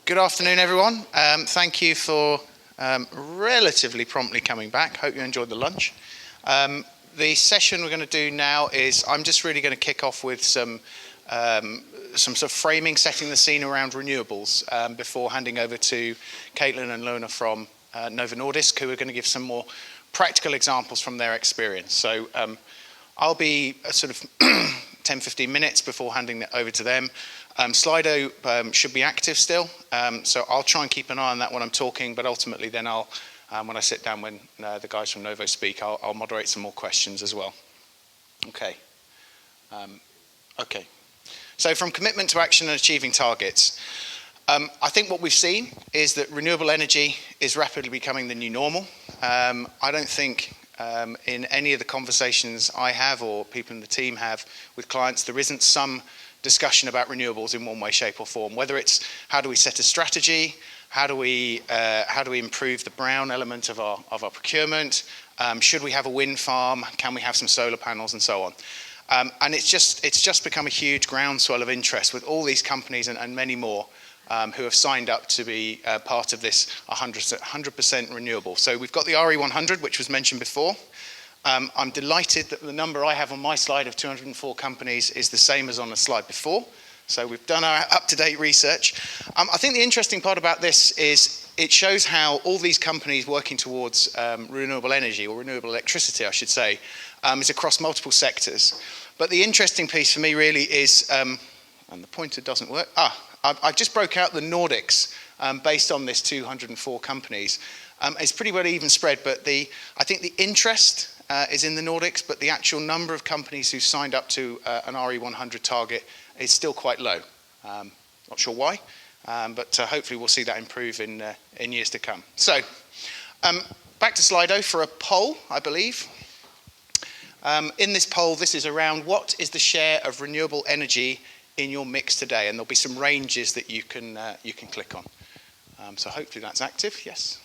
Good afternoon, everyone. Thank you for relatively promptly coming back. Hope you enjoyed the lunch. The session we're going to do now is I'm just really going to kick off with some sort of framing, setting the scene around renewables before handing over to Caitlin and Lona from Novo Nordisk, who are going to give some more practical examples from their experience. So I'll be sort of 10-15 minutes before handing it over to them. Slido should be active still, so I'll try and keep an eye on that when I'm talking, but ultimately then I'll, when I sit down when the guys from Novo speak, I'll moderate some more questions as well. Okay. So from commitment to action and achieving targets, I think what we've seen is that renewable energy is rapidly becoming the new normal. I don't think in any of the conversations I have or people in the team have with clients, there isn't some discussion about renewables in one way, shape or form, whether it's how do we set a strategy, how do we improve the brown element of our procurement, should we have a wind farm, can we have some solar panels and so on. And it's just become a huge groundswell of interest with all these companies and many more who have signed up to be part of this 100% renewable. So we've got the RE100, which was mentioned before. I'm delighted that the number I have on my slide of 204 companies is the same as on the slide before. So we've done our up-to-date research. I think the interesting part about this is it shows how all these companies working towards renewable energy, or renewable electricity, I should say, is across multiple sectors. But the interesting piece for me really is, and the pointer doesn't work. I just broke out the Nordics based on this 204 companies. It's pretty well even spread, but I think the interest is in the Nordics, but the actual number of companies who signed up to an RE100 target is still quite low. Not sure why, but hopefully we'll see that improve in years to come. So, back to Slido for a poll, I believe. In this poll, this is around what is the share of renewable energy in your mix today, and there'll be some ranges that you can click on. So hopefully that's active. Yes.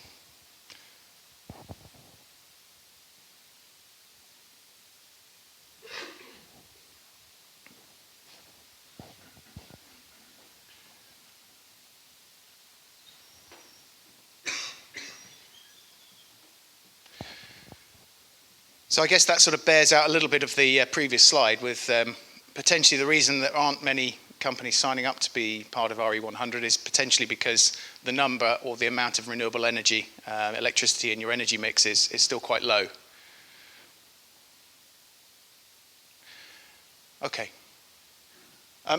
So I guess that sort of bears out a little bit of the previous slide with potentially the reason there aren't many companies signing up to be part of RE100 is potentially because the number or the amount of renewable energy, electricity in your energy mix is still quite low. Okay.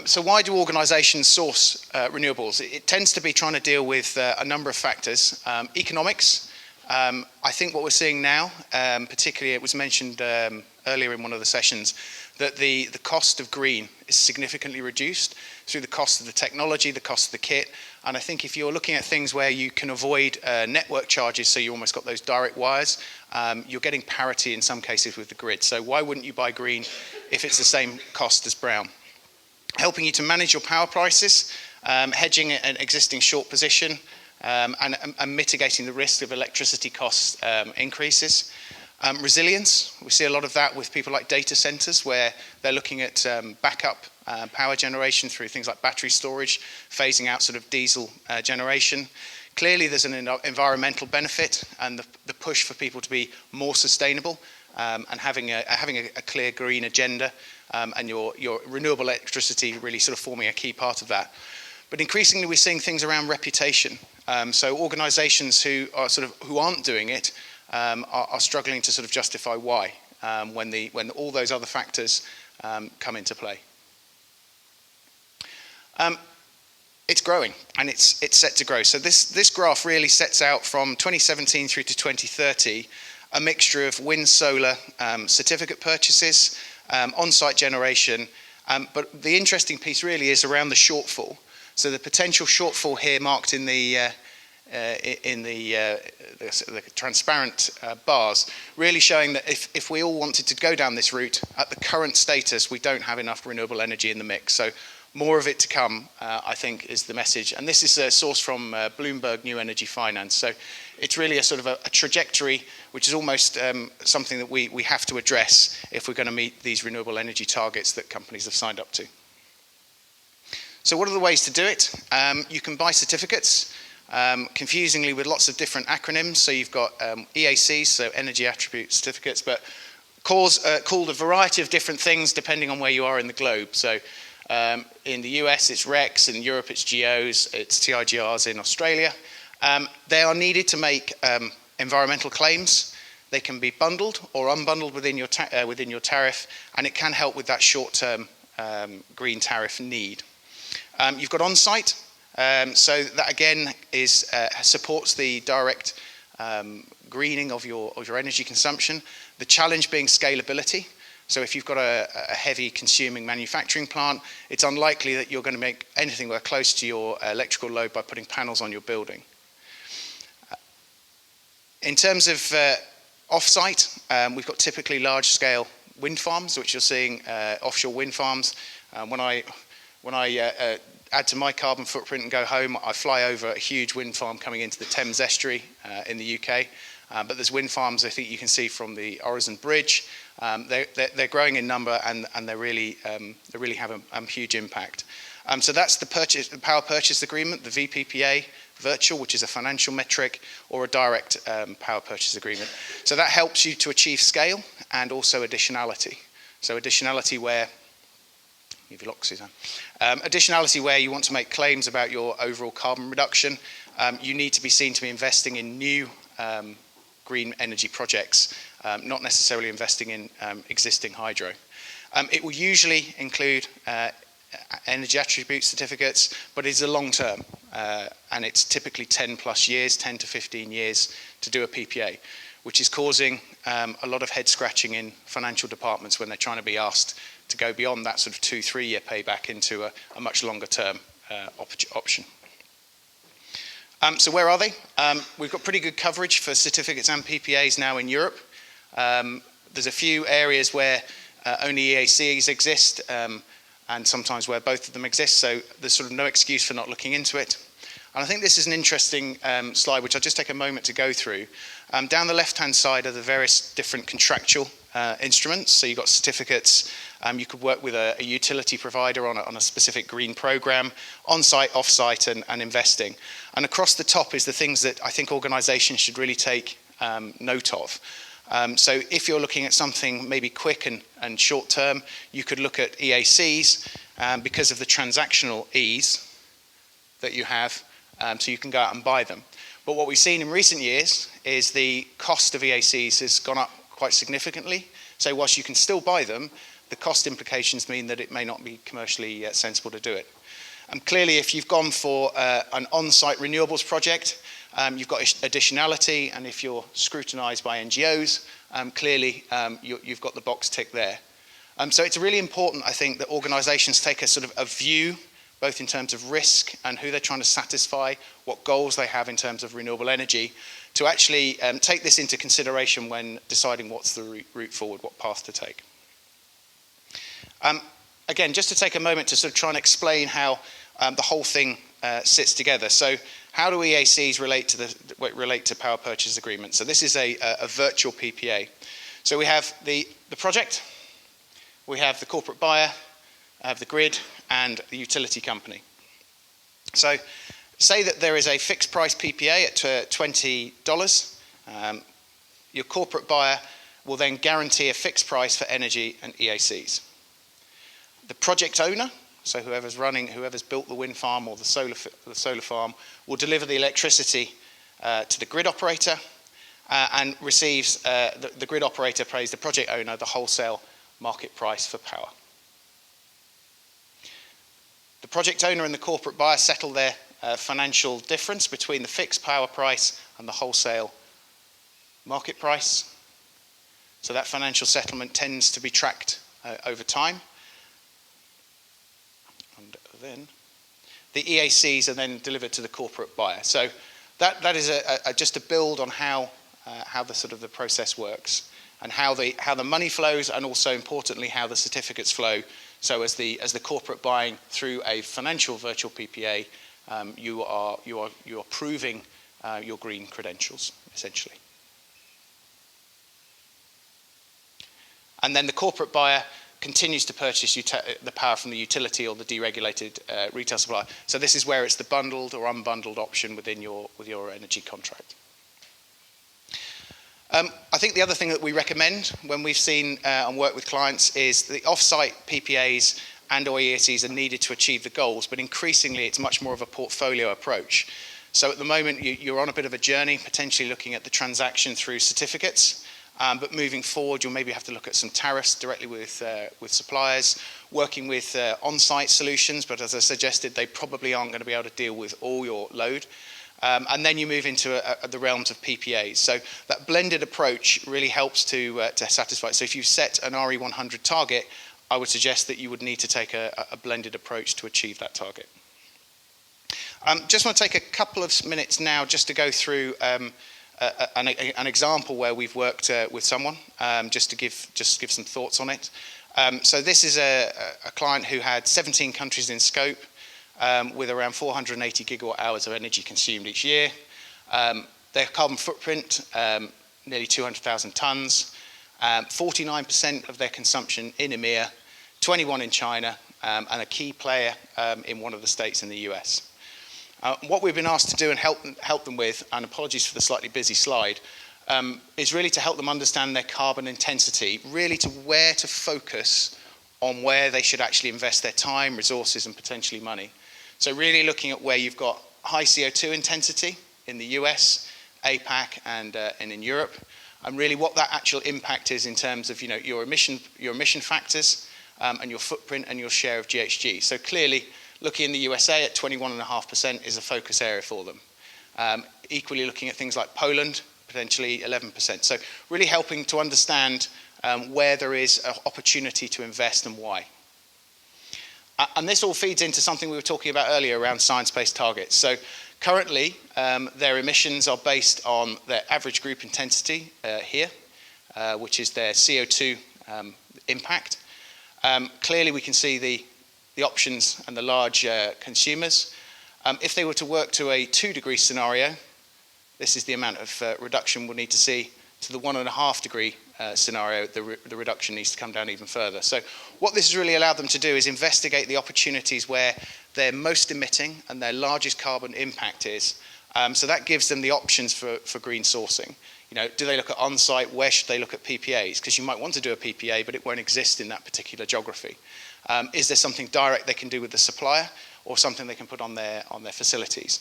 So why do organisations source renewables? It tends to be trying to deal with a number of factors. Economics. I think what we're seeing now, particularly it was mentioned earlier in one of the sessions, that the cost of green is significantly reduced through the cost of the technology, the cost of the kit, and I think if you're looking at things where you can avoid network charges, so you almost got those direct wires, you're getting parity in some cases with the grid. So why wouldn't you buy green if it's the same cost as brown? Helping you to manage your power prices, hedging an existing short position, and mitigating the risk of electricity cost increases. Resilience, we see a lot of that with people like data centers where they're looking at backup power generation through things like battery storage, phasing out sort of diesel generation. Clearly there's an environmental benefit and the push for people to be more sustainable and having a clear green agenda and your renewable electricity really sort of forming a key part of that. But increasingly we're seeing things around reputation. So organisations who aren't doing it are struggling to sort of justify why when all those other factors come into play. It's growing and it's set to grow. So this graph really sets out from 2017 through to 2030 a mixture of wind, solar, certificate purchases, on-site generation. But the interesting piece really is around the shortfall. So the potential shortfall here marked in the transparent bars, really showing that if we all wanted to go down this route, at the current status, we don't have enough renewable energy in the mix. So more of it to come, I think, is the message. And this is a source from Bloomberg New Energy Finance. So it's really a sort of a trajectory, which is almost something that we have to address if we're going to meet these renewable energy targets that companies have signed up to. So what are the ways to do it? You can buy certificates, confusingly with lots of different acronyms. So you've got EACs, so Energy Attribute Certificates, but called a variety of different things depending on where you are in the globe. So in the US it's RECs, in Europe it's GOs, it's TIGRs in Australia. They are needed to make environmental claims. They can be bundled or unbundled within your tariff, and it can help with that short-term green tariff need. You've got on-site, so that again supports the direct greening of your energy consumption. The challenge being scalability. So if you've got a heavy consuming manufacturing plant, it's unlikely that you're going to make anything close to your electrical load by putting panels on your building. In terms of off-site, we've got typically large-scale wind farms, which you're seeing offshore wind farms. When I add to my carbon footprint and go home, I fly over a huge wind farm coming into the Thames estuary in the UK. But there's wind farms I think you can see from the Horizon Bridge. They're growing in number, and they really have a huge impact. So that's the power purchase agreement, the VPPA, virtual, which is a financial metric, or a direct power purchase agreement. So that helps you to achieve scale and also additionality. So additionality where additionality where you want to make claims about your overall carbon reduction, you need to be seen to be investing in new green energy projects, not necessarily investing in existing hydro. It will usually include energy attribute certificates, but it's a long term, and it's typically 10 plus years, 10 to 15 years to do a PPA, which is causing a lot of head scratching in financial departments when they're trying to be asked to go beyond that sort of 2-3 year payback into a much longer term option. So where are they? We've got pretty good coverage for certificates and PPAs now in Europe. There's a few areas where only EACs exist, and sometimes where both of them exist, so there's sort of no excuse for not looking into it. And I think this is an interesting slide, which I'll just take a moment to go through. Down the left-hand side are the various different contractual instruments. So you've got certificates. You could work with a utility provider on a specific green program, on-site, off-site, and investing. And across the top is the things that I think organisations should really take note of. So if you're looking at something maybe quick and short-term, you could look at EACs because of the transactional ease that you have, so you can go out and buy them. But what we've seen in recent years is the cost of EACs has gone up quite significantly. So whilst you can still buy them, the cost implications mean that it may not be commercially sensible to do it. And clearly, if you've gone for an on-site renewables project, you've got additionality, and if you're scrutinised by NGOs, clearly you've got the box tick there. So it's really important, I think, that organisations take a sort of a view, both in terms of risk and who they're trying to satisfy, what goals they have in terms of renewable energy, to actually take this into consideration when deciding what's the route forward, what path to take. Again, just to take a moment to sort of try and explain how the whole thing sits together. So how do EACs relate to power purchase agreements? So this is a virtual PPA. So we have the project, we have the corporate buyer, have the grid, and the utility company. So say that there is a fixed price PPA at $20. Your corporate buyer will then guarantee a fixed price for energy and EACs. The project owner, so whoever's built the wind farm or the solar farm, will deliver the electricity to the grid operator and receives, the grid operator pays the project owner the wholesale market price for power. The project owner and the corporate buyer settle their financial difference between the fixed power price and the wholesale market price. So that financial settlement tends to be tracked over time. And then the EACs are then delivered to the corporate buyer. So that is just a build on how the process works, and how the money flows, and also importantly how the certificates flow. So as the corporate buying through a financial virtual PPA, you are proving your green credentials essentially. And then the corporate buyer continues to purchase the power from the utility or the deregulated retail supplier. So this is where it's the bundled or unbundled option with your energy contract. I think the other thing that we recommend when we've seen and worked with clients is the off-site PPAs and or ESCs are needed to achieve the goals, but increasingly it's much more of a portfolio approach. So at the moment you're on a bit of a journey, potentially looking at the transaction through certificates, but moving forward you'll maybe have to look at some tariffs directly with suppliers, working with on-site solutions, but as I suggested, they probably aren't going to be able to deal with all your load. And then you move into the realms of PPAs. So that blended approach really helps to satisfy. So if you set an RE100 target, I would suggest that you would need to take a blended approach to achieve that target. Just want to take a couple of minutes now just to go through an example where we've worked with someone, just to give some thoughts on it. So this is a client who had 17 countries in scope, with around 480 gigawatt hours of energy consumed each year. Their carbon footprint, nearly 200,000 tons, 49% of their consumption in EMEA, 21 in China, and a key player in one of the states in the US. What we've been asked to do and help them with, and apologies for the slightly busy slide, is really to help them understand their carbon intensity, really to where to focus on where they should actually invest their time, resources, and potentially money. So really looking at where you've got high CO2 intensity in the US, APAC, and in Europe, and really what that actual impact is in terms of your emission factors and your footprint and your share of GHG. So clearly, looking in the USA at 21.5% is a focus area for them. Equally looking at things like Poland, potentially 11%. So really helping to understand where there is an opportunity to invest and why. And this all feeds into something we were talking about earlier around science-based targets. So currently, their emissions are based on their average group intensity here, which is their CO2 impact. Clearly, we can see the options and the large consumers. If they were to work to a 2-degree scenario, this is the amount of reduction we'll need to see. To the 1.5-degree scenario, the reduction needs to come down even further. So what this has really allowed them to do is investigate the opportunities where they're most emitting and their largest carbon impact is. So that gives them the options for green sourcing. Do they look at on-site? Where should they look at PPAs? Because you might want to do a PPA, but it won't exist in that particular geography. Is there something direct they can do with the supplier, or something they can put on their facilities?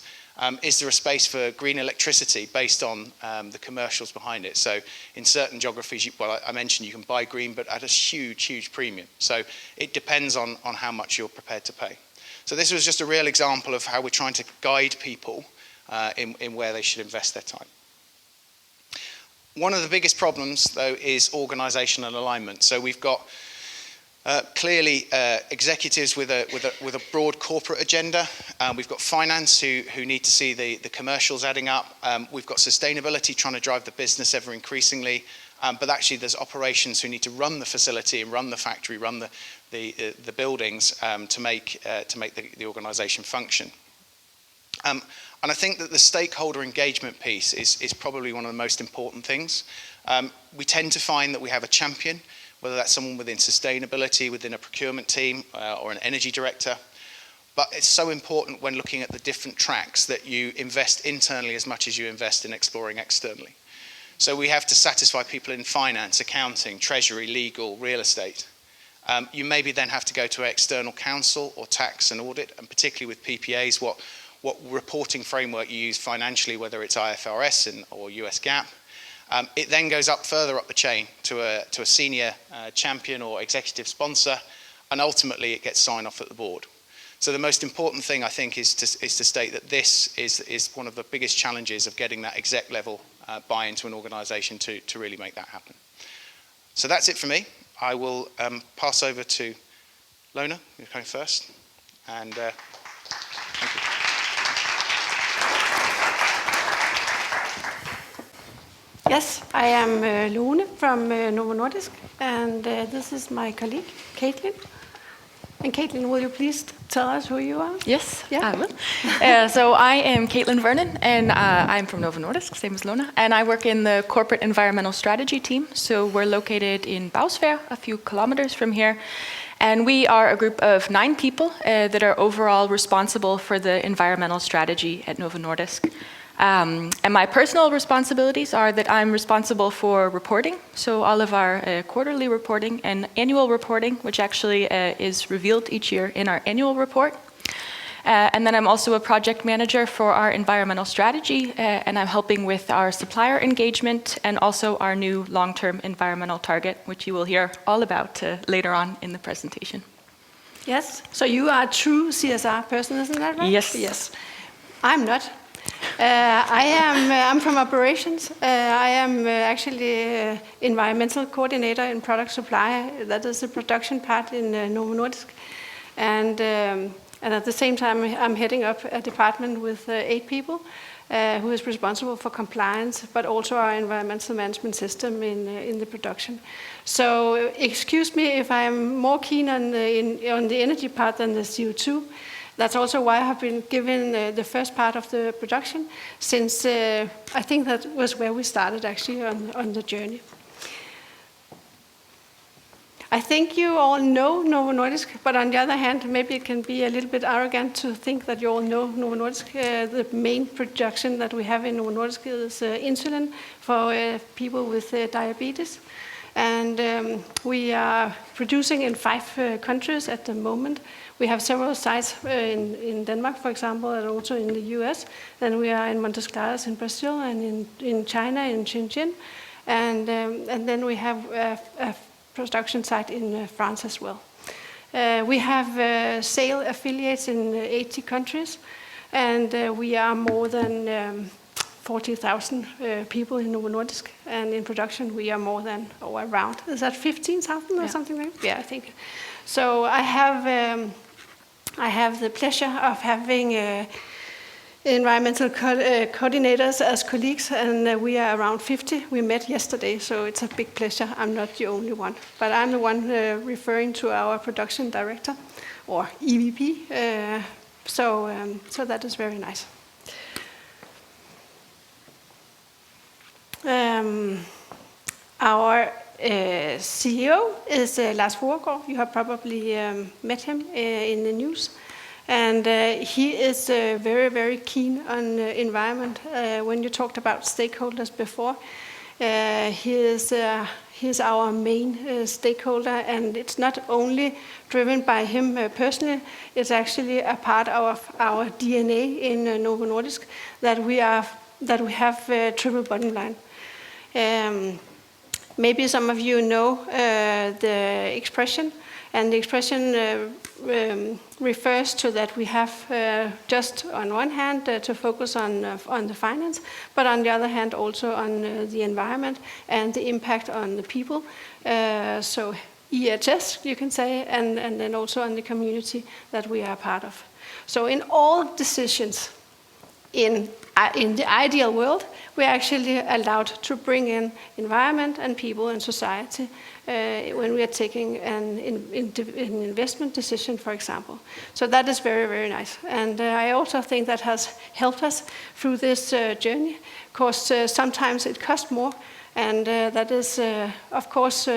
Is there a space for green electricity based on the commercials behind it? So in certain geographies, I mentioned you can buy green, but at a huge premium. So it depends on how much you're prepared to pay. So this was just a real example of how we're trying to guide people in where they should invest their time. One of the biggest problems, though, is organisation and alignment. So we've got clearly executives with a broad corporate agenda. We've got finance who need to see the commercials adding up. We've got sustainability trying to drive the business ever increasingly. But actually there's operations who need to run the facility and run the factory, run the buildings to make the organisation function. And I think that the stakeholder engagement piece is probably one of the most important things. We tend to find that we have a champion, whether that's someone within sustainability, within a procurement team, or an energy director. But it's so important when looking at the different tracks that you invest internally as much as you invest in exploring externally. So we have to satisfy people in finance, accounting, treasury, legal, real estate. You maybe then have to go to external counsel or tax and audit, and particularly with PPAs, what reporting framework you use financially, whether it's IFRS or US GAAP. It then goes further up the chain to a senior champion or executive sponsor, and ultimately it gets signed off at the board. So the most important thing, I think, is to state that this is one of the biggest challenges of getting that exec level buy-in to an organisation to really make that happen. So that's it for me. I will pass over to Lona, who's coming first, and thank you. Yes, I am Lone from Novo Nordisk, and this is my colleague, Caitlin. And Caitlin, will you please tell us who you are? Yes, Yeah. I will. So I am Caitlin Vernon, and I'm from Novo Nordisk, same as Lona, and I work in the corporate environmental strategy team. So we're located in Bausvær, a few kilometers from here, and we are a group of 9 people that are overall responsible for the environmental strategy at Novo Nordisk. And my personal responsibilities are that I'm responsible for reporting, so all of our quarterly reporting and annual reporting, which actually is revealed each year in our annual report. And then I'm also a project manager for our environmental strategy, and I'm helping with our supplier engagement and also our new long-term environmental target, which you will hear all about later on in the presentation. Yes. So you are a true CSR person, isn't that right? Yes. Yes. I'm not. I'm from operations. I am actually environmental coordinator in product supply. That is the production part in Novo Nordisk. And at the same time, I'm heading up a department with 8 people who is responsible for compliance, but also our environmental management system in the production. So excuse me if I'm more keen on the energy part than the CO2. That's also why I have been given the first part of the production, since I think that was where we started actually on the journey. I think you all know Novo Nordisk, but on the other hand, maybe it can be a little bit arrogant to think that you all know Novo Nordisk. The main production that we have in Novo Nordisk is insulin for people with diabetes. And we are producing in 5 countries at the moment. We have several sites in Denmark, for example, and also in the US. Then we are in Montes Claros in Brazil and in China, in Shenzhen. And then we have a production site in France as well. We have sale affiliates in 80 countries, and we are more than 40,000 people in Novo Nordisk, and in production we are more than, around, is that 15,000 or something like that? Yeah, I think. So I have the pleasure of having environmental coordinators as colleagues, and we are around 50. We met yesterday, so it's a big pleasure. I'm not the only one, but I'm the one referring to our production director, or EVP, so that is very nice. Our CEO is Lars Thaagaard. You have probably met him in the news. And he is very, very keen on environment. When you talked about stakeholders before, he is our main stakeholder, and it's not only driven by him personally, it's actually a part of our DNA in Novo Nordisk that we have triple bottom line. Maybe some of you know the expression, and the expression refers to that we have just on one hand to focus on the finance, but on the other hand also on the environment and the impact on the people. So EHS, you can say, and then also on the community that we are part of. So in all decisions, in the ideal world, we're actually allowed to bring in environment and people and society when we are taking an investment decision, for example. So that is very, very nice. And I also think that has helped us through this journey, because sometimes it costs more, and that is, of course,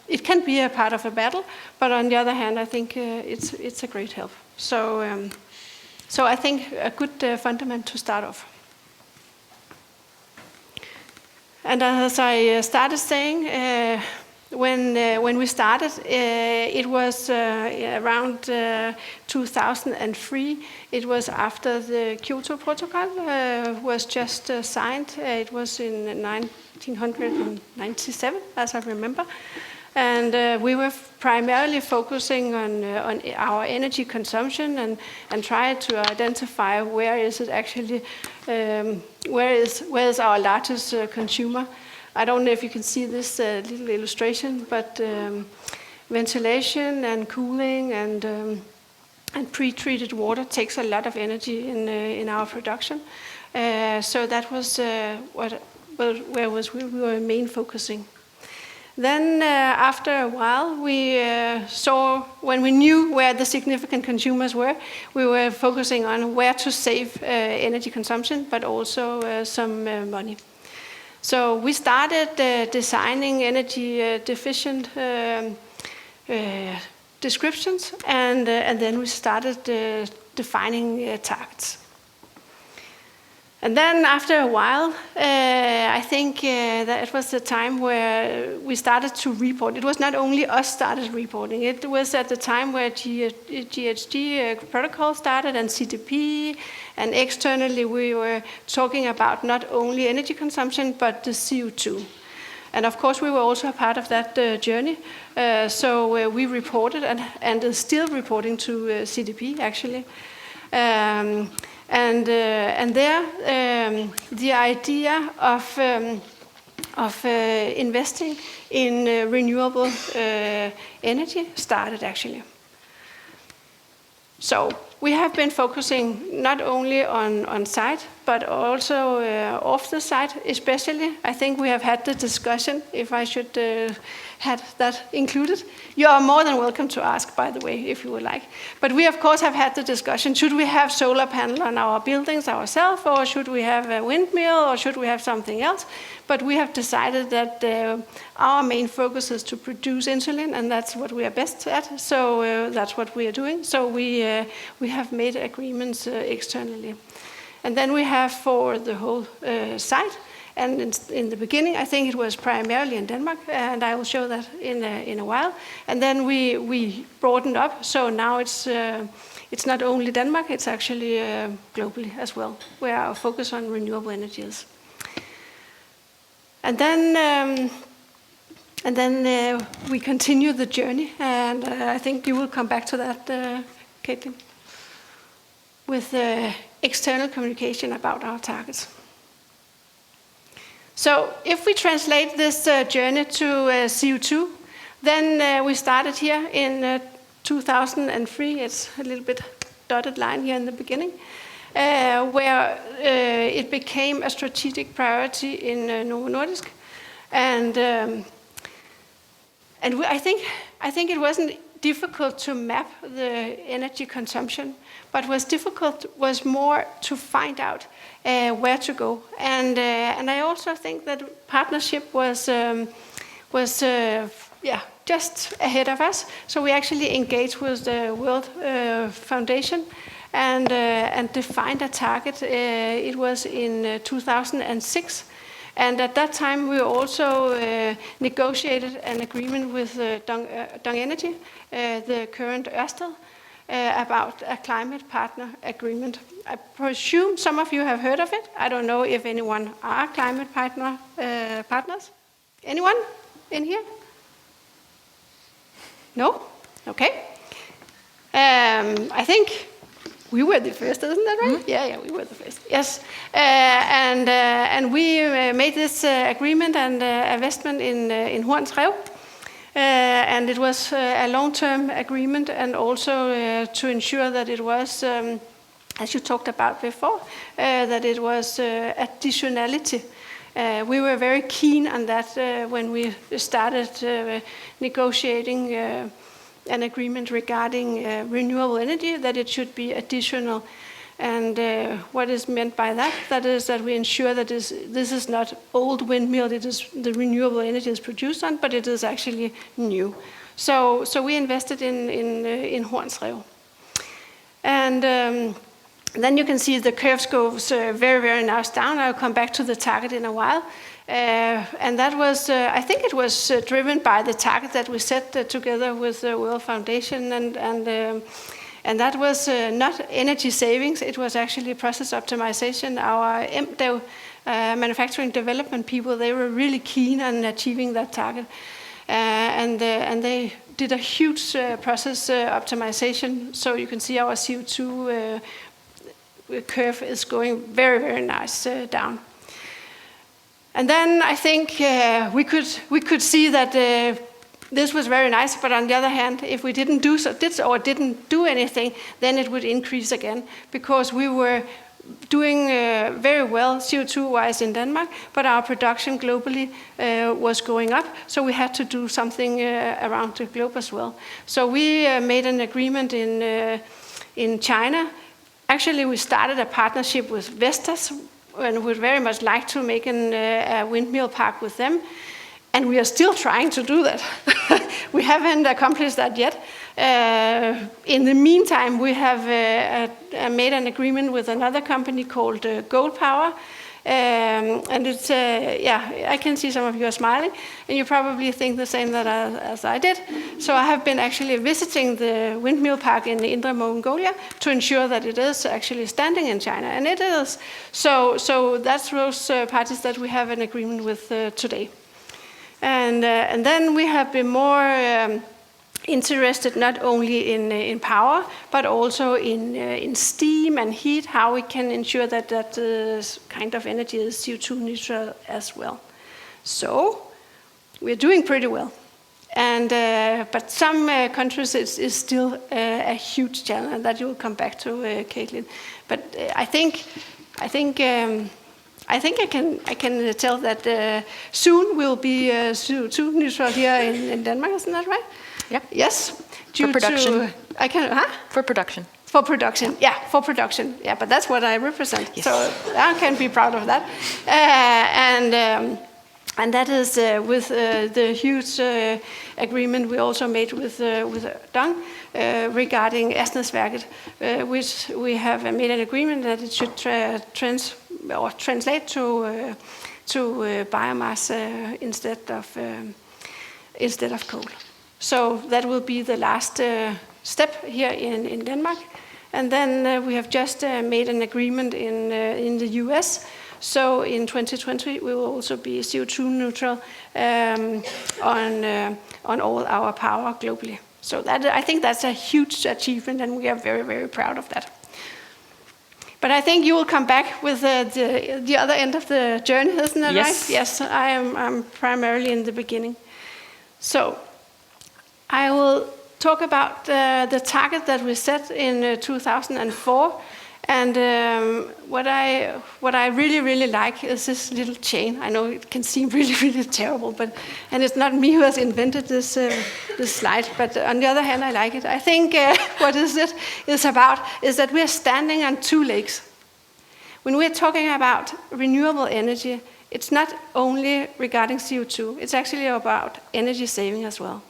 it can be a part of a battle, but on the other hand, I think it's a great help. So I think a good fundament to start off. And as I started saying, when we started, it was around 2003. It was after the Kyoto Protocol was just signed. It was in 1997, as I remember. And we were primarily focusing on our energy consumption and trying to identify where is it actually, where is our largest consumer. I don't know if you can see this little illustration, but ventilation and cooling and pre-treated water takes a lot of energy in our production. So that was where we were main focusing. Then after a while, we saw, when we knew where the significant consumers were, we were focusing on where to save energy consumption, but also some money. So we started designing energy deficient descriptions, and then we started defining targets. And then after a while, I think that it was the time where we started to report. It was not only us started reporting. It was at the time where GHG protocol started and CDP, and externally we were talking about not only energy consumption, but the CO2. And of course, we were also a part of that journey. So we reported and are still reporting to CDP, actually. And there, the idea of investing in renewable energy started, actually. So we have been focusing not only on site, but also off the site, especially. I think we have had the discussion, if I should have that included. You are more than welcome to ask, by the way, if you would like. But we, of course, have had the discussion, should we have solar panel on our buildings ourselves, or should we have a windmill, or should we have something else? But we have decided that our main focus is to produce insulin, and that's what we are best at, so that's what we are doing. So we have made agreements externally. And then we have for the whole site, and in the beginning, I think it was primarily in Denmark, and I will show that in a while. And then we broadened up, so now it's not only Denmark, it's actually globally as well, where our focus on renewable energy is. And then we continue the journey, and I think you will come back to that, Caitlin, with external communication about our targets. So if we translate this journey to CO2, then we started here in 2003. It's a little bit dotted line here in the beginning, where it became a strategic priority in Novo Nordisk, and I think it wasn't difficult to map the energy consumption, but was difficult was more to find out where to go, and I also think that partnership was just ahead of us. So we actually engaged with the World Foundation and defined a target. It was in 2006. And at that time, we also negotiated an agreement with Dong Energy, the current Ørsted, about a climate partner agreement. I presume some of you have heard of it. I don't know if anyone are climate partners. Anyone in here? No? Okay. I think we were the first, isn't that right? Mm-hmm. Yeah, we were the first. Yes, and we made this agreement and investment in Horns Rev, and it was a long-term agreement, and also to ensure that it was, as you talked about before, that it was additionality. We were very keen on that when we started negotiating an agreement regarding renewable energy, that it should be additional. And what is meant by that? That is that we ensure that this is not old windmill, it is the renewable energy is produced on, but it is actually new. So we invested in Horns Rev. And then you can see the curve goes very, very nice down. I'll come back to the target in a while. And that was, I think it was driven by the target that we set together with the World Foundation, and that was not energy savings, it was actually process optimization. Our MDEV, manufacturing development people, they were really keen on achieving that target. And they did a huge process optimization, so you can see our CO2 curve is going very, very nice down. And then I think we could see that this was very nice, but on the other hand, if we didn't do anything, then it would increase again, because we were doing very well CO2-wise in Denmark, but our production globally was going up, so we had to do something around the globe as well. So we made an agreement in China. Actually, we started a partnership with Vestas, and we'd very much like to make a windmill park with them. And we are still trying to do that. We haven't accomplished that yet. In the meantime, we have made an agreement with another company called Gold Power. And it's, I can see some of you are smiling, and you probably think the same as I did. So I have been actually visiting the windmill park in Indre Mongolia to ensure that it is actually standing in China, and it is. So that's those parties that we have an agreement with today. And then we have been more interested not only in power, but also in steam and heat, how we can ensure that that kind of energy is CO2 neutral as well. So we're doing pretty well. And but some countries is still a huge challenge, and that you will come back to, Caitlin. But I think I can tell that soon we'll be CO2 neutral here in Denmark, isn't that right? Yeah. Yes. For production. For production. For production, yeah, but that's what I represent, yes. So I can be proud of that. And that is with the huge agreement we also made with Dong regarding Asnæsværket, which we have made an agreement that it should translate to biomass instead of coal. So that will be the last step here in Denmark. And then we have just made an agreement in the US. So in 2020, we will also be CO2 neutral on all our power globally. So that, I think that's a huge achievement, and we are very, very proud of that. But I think you will come back with the other end of the journey, isn't that right? Yes, I'm primarily in the beginning. So I will talk about the target that we set in 2004. And what I really, really like is this little chain. I know it can seem really, really terrible, and it's not me who has invented this slide, but on the other hand, I like it. I think what is about is that we are standing on two legs. When we're talking about renewable energy, it's not only regarding CO2, it's actually about energy saving as well.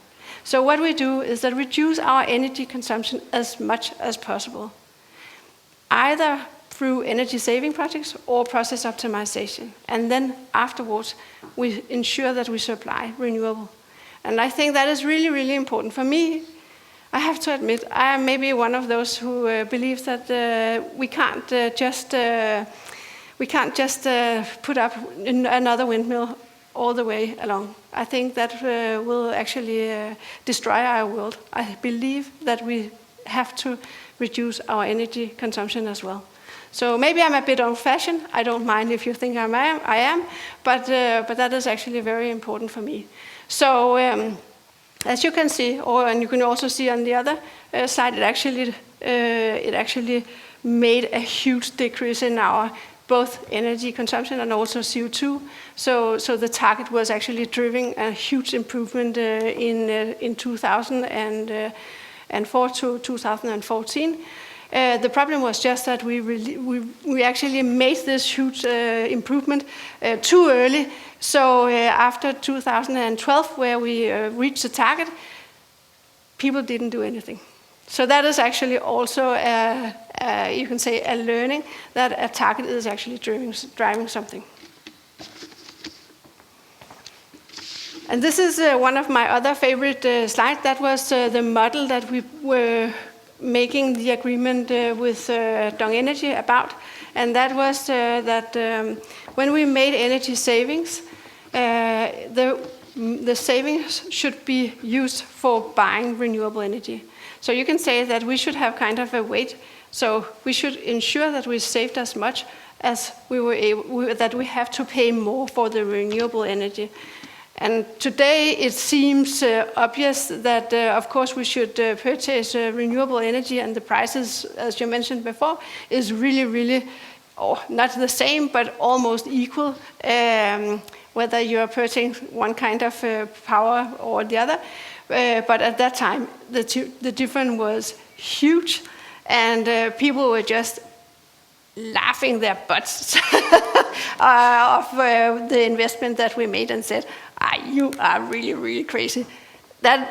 So what we do is that reduce our energy consumption as much as possible, either through energy saving projects or process optimization. And then afterwards, we ensure that we supply renewable. And I think that is really, really important. For me, I have to admit, I am maybe one of those who believes that we can't just put up another windmill all the way along. I think that will actually destroy our world. I believe that we have to reduce our energy consumption as well. So maybe I'm a bit old-fashioned. I don't mind if you think I am, but that is actually very important for me. So as you can see, and you can also see on the other slide, it actually made a huge decrease in our both energy consumption and also CO2. So the target was actually driving a huge improvement in 2004 to 2014. The problem was just that we actually made this huge improvement too early. So after 2012, where we reached the target, people didn't do anything. So that is actually also, you can say, a learning that a target is actually driving something. And this is one of my other favorite slides. That was the model that we were making the agreement with Dong Energy about. And that was that when we made energy savings, the savings should be used for buying renewable energy. So you can say that we should have kind of a weight. So we should ensure that we saved as much as we were able, that we have to pay more for the renewable energy. And today it seems obvious that, of course, we should purchase renewable energy, and the prices, as you mentioned before, is really, really or not the same, but almost equal, whether you're purchasing one kind of power or the other. But at that time, the difference was huge, and people were just laughing their butts of the investment that we made, and said, "You are really, really crazy." That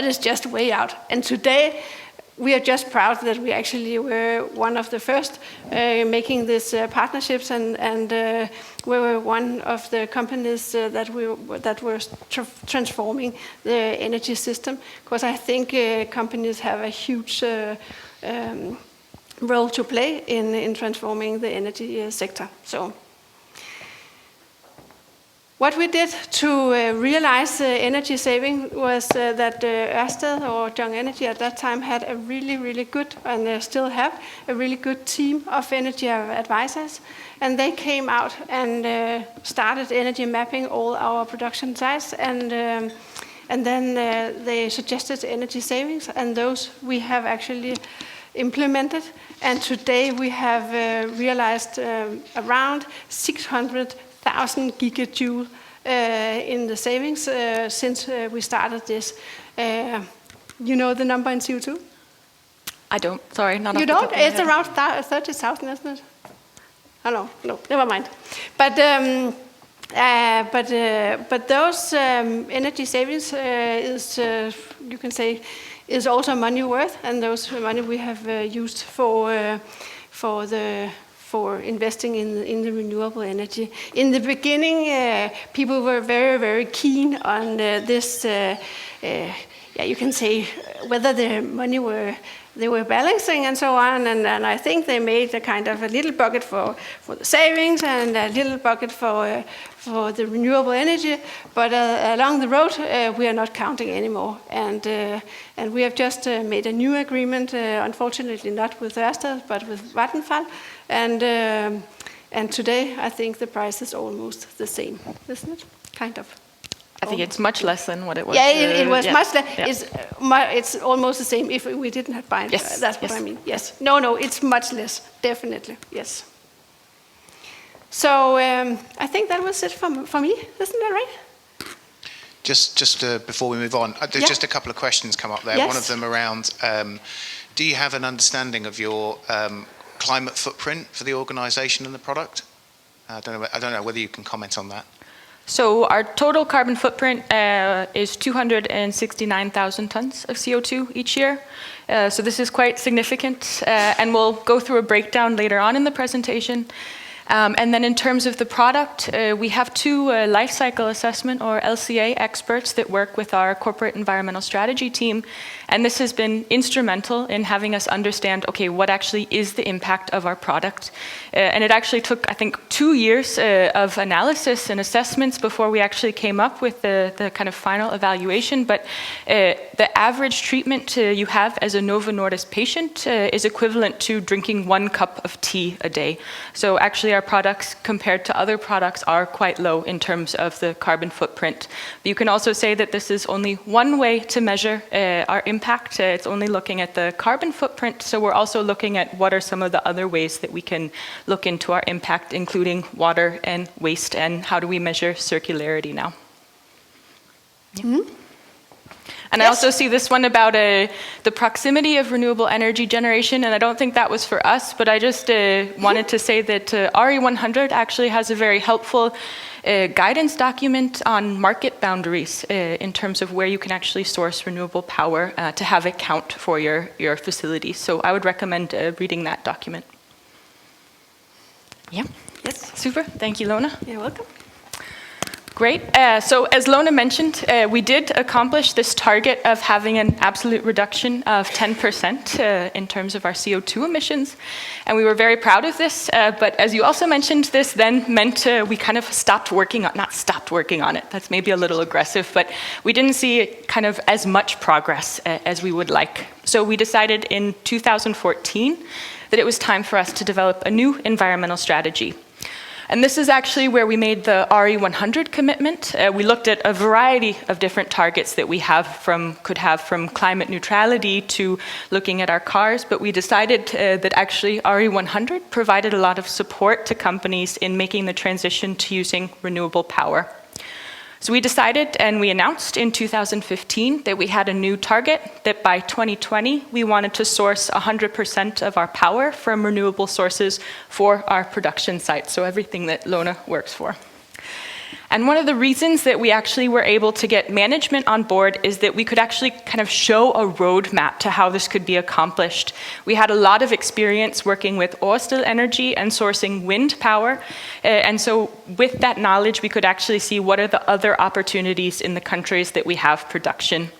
is just way out. And today, we are just proud that we actually were one of the first making these partnerships, and we were one of the companies that were transforming the energy system. Because I think companies have a huge role to play in transforming the energy sector. So, what we did to realize energy saving was that Ørsted, or Young Energy at that time, had a really, really good, and still have, a really good team of energy advisors. And they came out and started energy mapping all our production sites, and then they suggested energy savings, and those we have actually implemented. And today we have realized around 600,000 gigajoule in the savings since we started this. You know the number in CO2? I don't. Sorry, not. You don't? It's around 30,000, isn't it? Oh no, never mind. But those energy savings is, you can say, is also money worth, and those money we have used for investing in the renewable energy. In the beginning, people were very, very keen on this. You can say whether the money they were balancing and so on, and I think they made a kind of a little bucket for the savings and a little bucket for the renewable energy. But along the road, we are not counting anymore, and we have just made a new agreement. Unfortunately, not with Ørsted, but with Vattenfall, and today I think the price is almost the same, isn't it? Kind of. I think it's much less than what it was. Yeah, it was much less. Yeah. It's almost the same if we didn't have buying. Yes, That's what I mean. Yes. No, it's much less. Definitely. Yes. So I think that was it for me. Isn't that right? Just before we move on, there's just a couple of questions come up there. Yes. One of them around, do you have an understanding of your climate footprint for the organisation and the product? I don't know whether you can comment on that. So our total carbon footprint is 269,000 tons of CO2 each year. So this is quite significant, and we'll go through a breakdown later on in the presentation. And then in terms of the product, we have two life cycle assessment, or LCA, experts that work with our corporate environmental strategy team. And this has been instrumental in having us understand, okay, what actually is the impact of our product? And it actually took, I think, 2 years of analysis and assessments before we actually came up with the kind of final evaluation. But the average treatment you have as a Novo Nordisk patient is equivalent to drinking 1 cup of tea a day. So actually our products compared to other products are quite low in terms of the carbon footprint. But you can also say that this is only one way to measure our impact. It's only looking at the carbon footprint. So we're also looking at what are some of the other ways that we can look into our impact, including water and waste, and how do we measure circularity now. Yeah. Mm-hmm. And yes. I also see this one about the proximity of renewable energy generation, and I don't think that was for us, but I just wanted to say that RE100 actually has a very helpful guidance document on market boundaries in terms of where you can actually source renewable power to have it count for your facilities. So I would recommend reading that document. Yeah. Yes. Super. Thank you, Lone. You're welcome. Great. So as Lone mentioned, we did accomplish this target of having an absolute reduction of 10% in terms of our CO2 emissions. And we were very proud of this. But as you also mentioned, this then meant we kind of stopped working on, not stopped working on it, that's maybe a little aggressive, but we didn't see kind of as much progress as we would like. So we decided in 2014 that it was time for us to develop a new environmental strategy. And this is actually where we made the RE100 commitment. We looked at a variety of different targets that we could have from climate neutrality to looking at our cars, but we decided that actually RE100 provided a lot of support to companies in making the transition to using renewable power. So we decided and we announced in 2015 that we had a new target that by 2020 we wanted to source 100% of our power from renewable sources for our production sites, so everything that Lona works for. And one of the reasons that we actually were able to get management on board is that we could actually kind of show a roadmap to how this could be accomplished. We had a lot of experience working with Ørsted Energy and sourcing wind power. And so with that knowledge, we could actually see what are the other opportunities in the countries that we have production.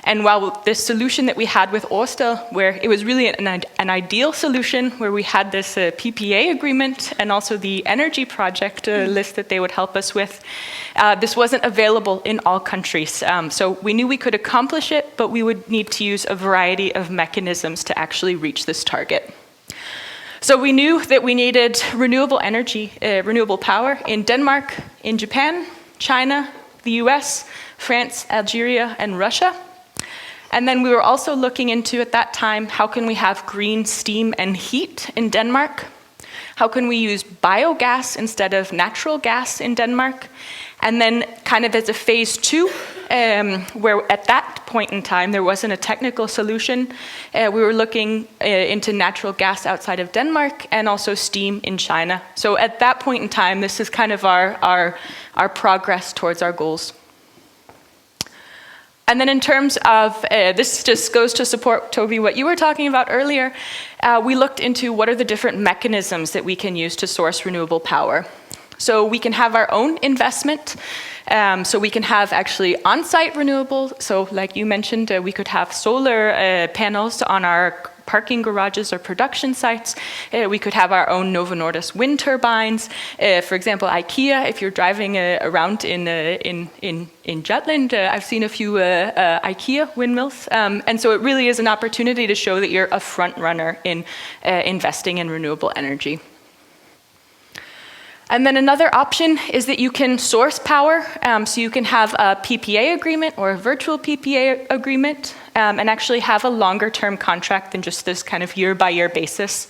And while this solution that we had with Ørsted, where it was really an ideal solution, where we had this PPA agreement and also the energy project list that they would help us with, this wasn't available in all countries. So we knew we could accomplish it, but we would need to use a variety of mechanisms to actually reach this target. So we knew that we needed renewable energy, renewable power in Denmark, in Japan, China, the US, France, Algeria, and Russia. And then we were also looking into, at that time, how can we have green steam and heat in Denmark? How can we use biogas instead of natural gas in Denmark? And then kind of as a phase 2, where at that point in time there wasn't a technical solution, we were looking into natural gas outside of Denmark and also steam in China. So at that point in time, this is kind of our progress towards our goals. And then in terms of, this just goes to support, Toby, what you were talking about earlier, we looked into what are the different mechanisms that we can use to source renewable power. So we can have our own investment, so we can have actually on-site renewable. So like you mentioned, we could have solar panels on our parking garages or production sites. We could have our own Novo Nordisk wind turbines. For example, IKEA, if you're driving around in Jutland, I've seen a few IKEA windmills. And so it really is an opportunity to show that you're a front runner in investing in renewable energy. And then another option is that you can source power. So you can have a PPA agreement or a virtual PPA agreement and actually have a longer term contract than just this kind of year-by-year basis.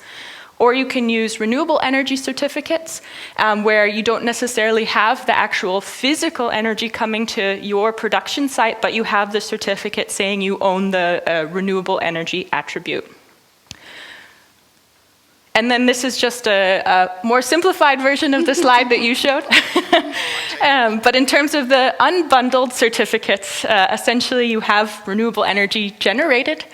Or you can use renewable energy certificates where you don't necessarily have the actual physical energy coming to your production site, but you have the certificate saying you own the renewable energy attribute. And then this is just a more simplified version of the slide that you showed. But in terms of the unbundled certificates, essentially you have renewable energy generated,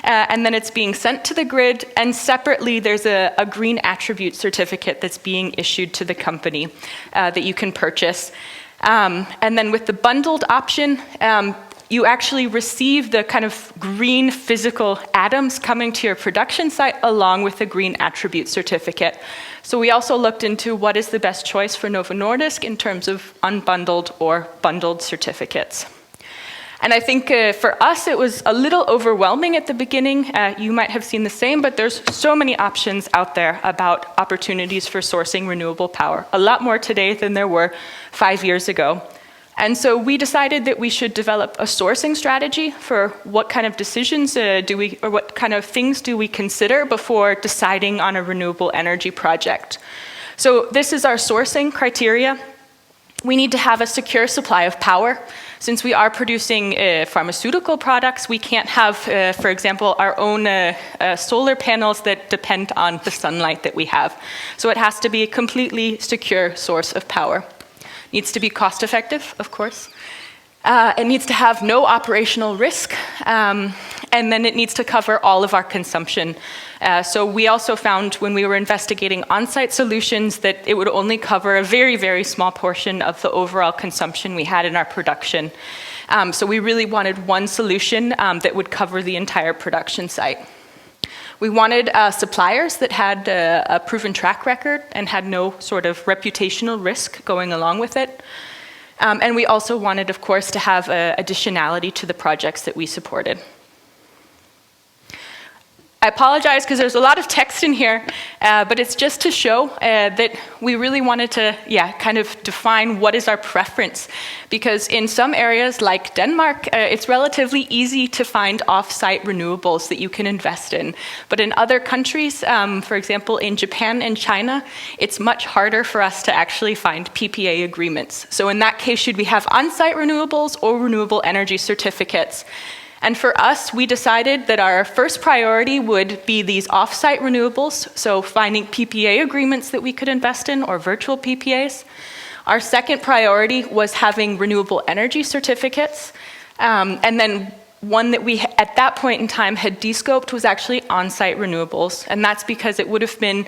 and then it's being sent to the grid, and separately there's a green attribute certificate that's being issued to the company that you can purchase. And then with the bundled option, you actually receive the kind of green physical atoms coming to your production site along with the green attribute certificate. So we also looked into what is the best choice for Novo Nordisk in terms of unbundled or bundled certificates. And I think for us it was a little overwhelming at the beginning. You might have seen the same, but there's so many options out there about opportunities for sourcing renewable power. A lot more today than there were 5 years ago. And so we decided that we should develop a sourcing strategy for what kind of decisions or what kind of things do we consider before deciding on a renewable energy project. So this is our sourcing criteria. We need to have a secure supply of power. Since we are producing pharmaceutical products, we can't have, for example, our own solar panels that depend on the sunlight that we have. So it has to be a completely secure source of power. Needs to be cost effective, of course. It needs to have no operational risk, and then it needs to cover all of our consumption. So we also found when we were investigating on-site solutions that it would only cover a very, very small portion of the overall consumption we had in our production. So we really wanted one solution that would cover the entire production site. We wanted suppliers that had a proven track record and had no sort of reputational risk going along with it. And we also wanted, of course, to have additionality to the projects that we supported. I apologize because there's a lot of text in here, but it's just to show that we really wanted to, kind of define what is our preference. Because in some areas like Denmark, it's relatively easy to find off-site renewables that you can invest in. But in other countries, for example, in Japan and China, it's much harder for us to actually find PPA agreements. So in that case, should we have on-site renewables or renewable energy certificates? And for us, we decided that our first priority would be these off-site renewables, so finding PPA agreements that we could invest in, or virtual PPAs. Our second priority was having renewable energy certificates. And then one that we, at that point in time, had de-scoped was actually on-site renewables. And that's because it would have been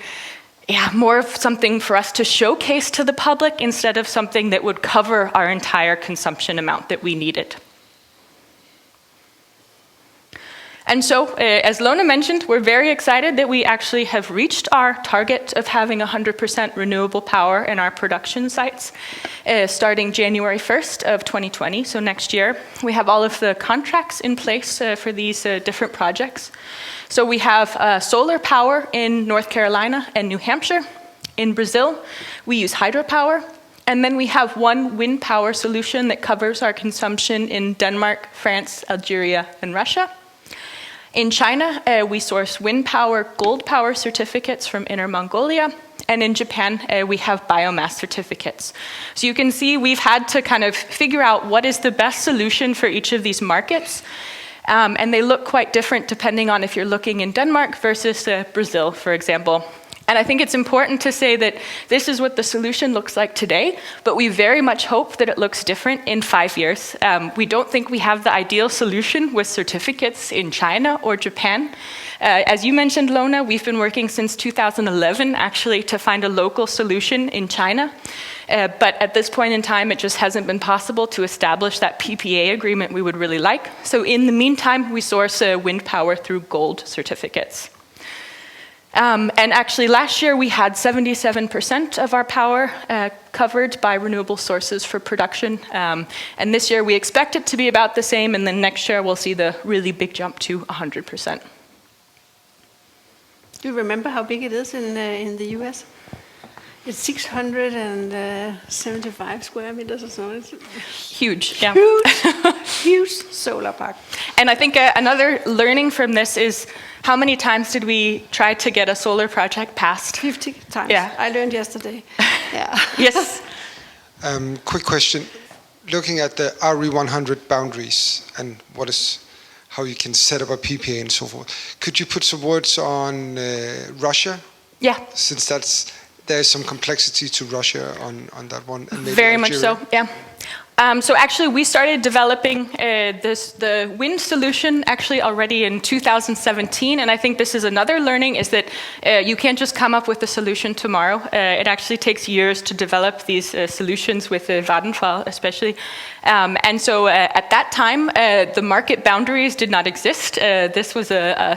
more of something for us to showcase to the public instead of something that would cover our entire consumption amount that we needed. And so, as Lone mentioned, we're very excited that we actually have reached our target of having 100% renewable power in our production sites starting January 1st of 2020, so next year. We have all of the contracts in place for these different projects. So we have solar power in North Carolina and New Hampshire. In Brazil, we use hydropower. And then we have one wind power solution that covers our consumption in Denmark, France, Algeria, and Russia. In China, we source wind power, gold power certificates from Inner Mongolia. And in Japan, we have biomass certificates. So you can see we've had to kind of figure out what is the best solution for each of these markets. And they look quite different depending on if you're looking in Denmark versus Brazil, for example. And I think it's important to say that this is what the solution looks like today, but we very much hope that it looks different in 5 years. We don't think we have the ideal solution with certificates in China or Japan. As you mentioned, Lona, we've been working since 2011 actually to find a local solution in China. But at this point in time, it just hasn't been possible to establish that PPA agreement we would really like. So in the meantime, we source wind power through gold certificates. And actually last year we had 77% of our power covered by renewable sources for production. And this year we expect it to be about the same, and then next year we'll see the really big jump to 100%. Do you remember how big it is in the US? It's 675 square meters or so. It's huge, yeah. Huge solar park. And I think another learning from this is how many times did we try to get a solar project passed? 50 times. Yeah. I learned yesterday. Yeah. Yes. Quick question. Looking at the RE100 boundaries and how you can set up a PPA and so forth, could you put some words on Russia? Yeah. Since there's some complexity to Russia on that one. And maybe very Algeria. much so, yeah. So actually we started developing the wind solution actually already in 2017, and I think this is another learning is that you can't just come up with a solution tomorrow. It actually takes years to develop these solutions with Vattenfall especially. And so at that time, the market boundaries did not exist. This was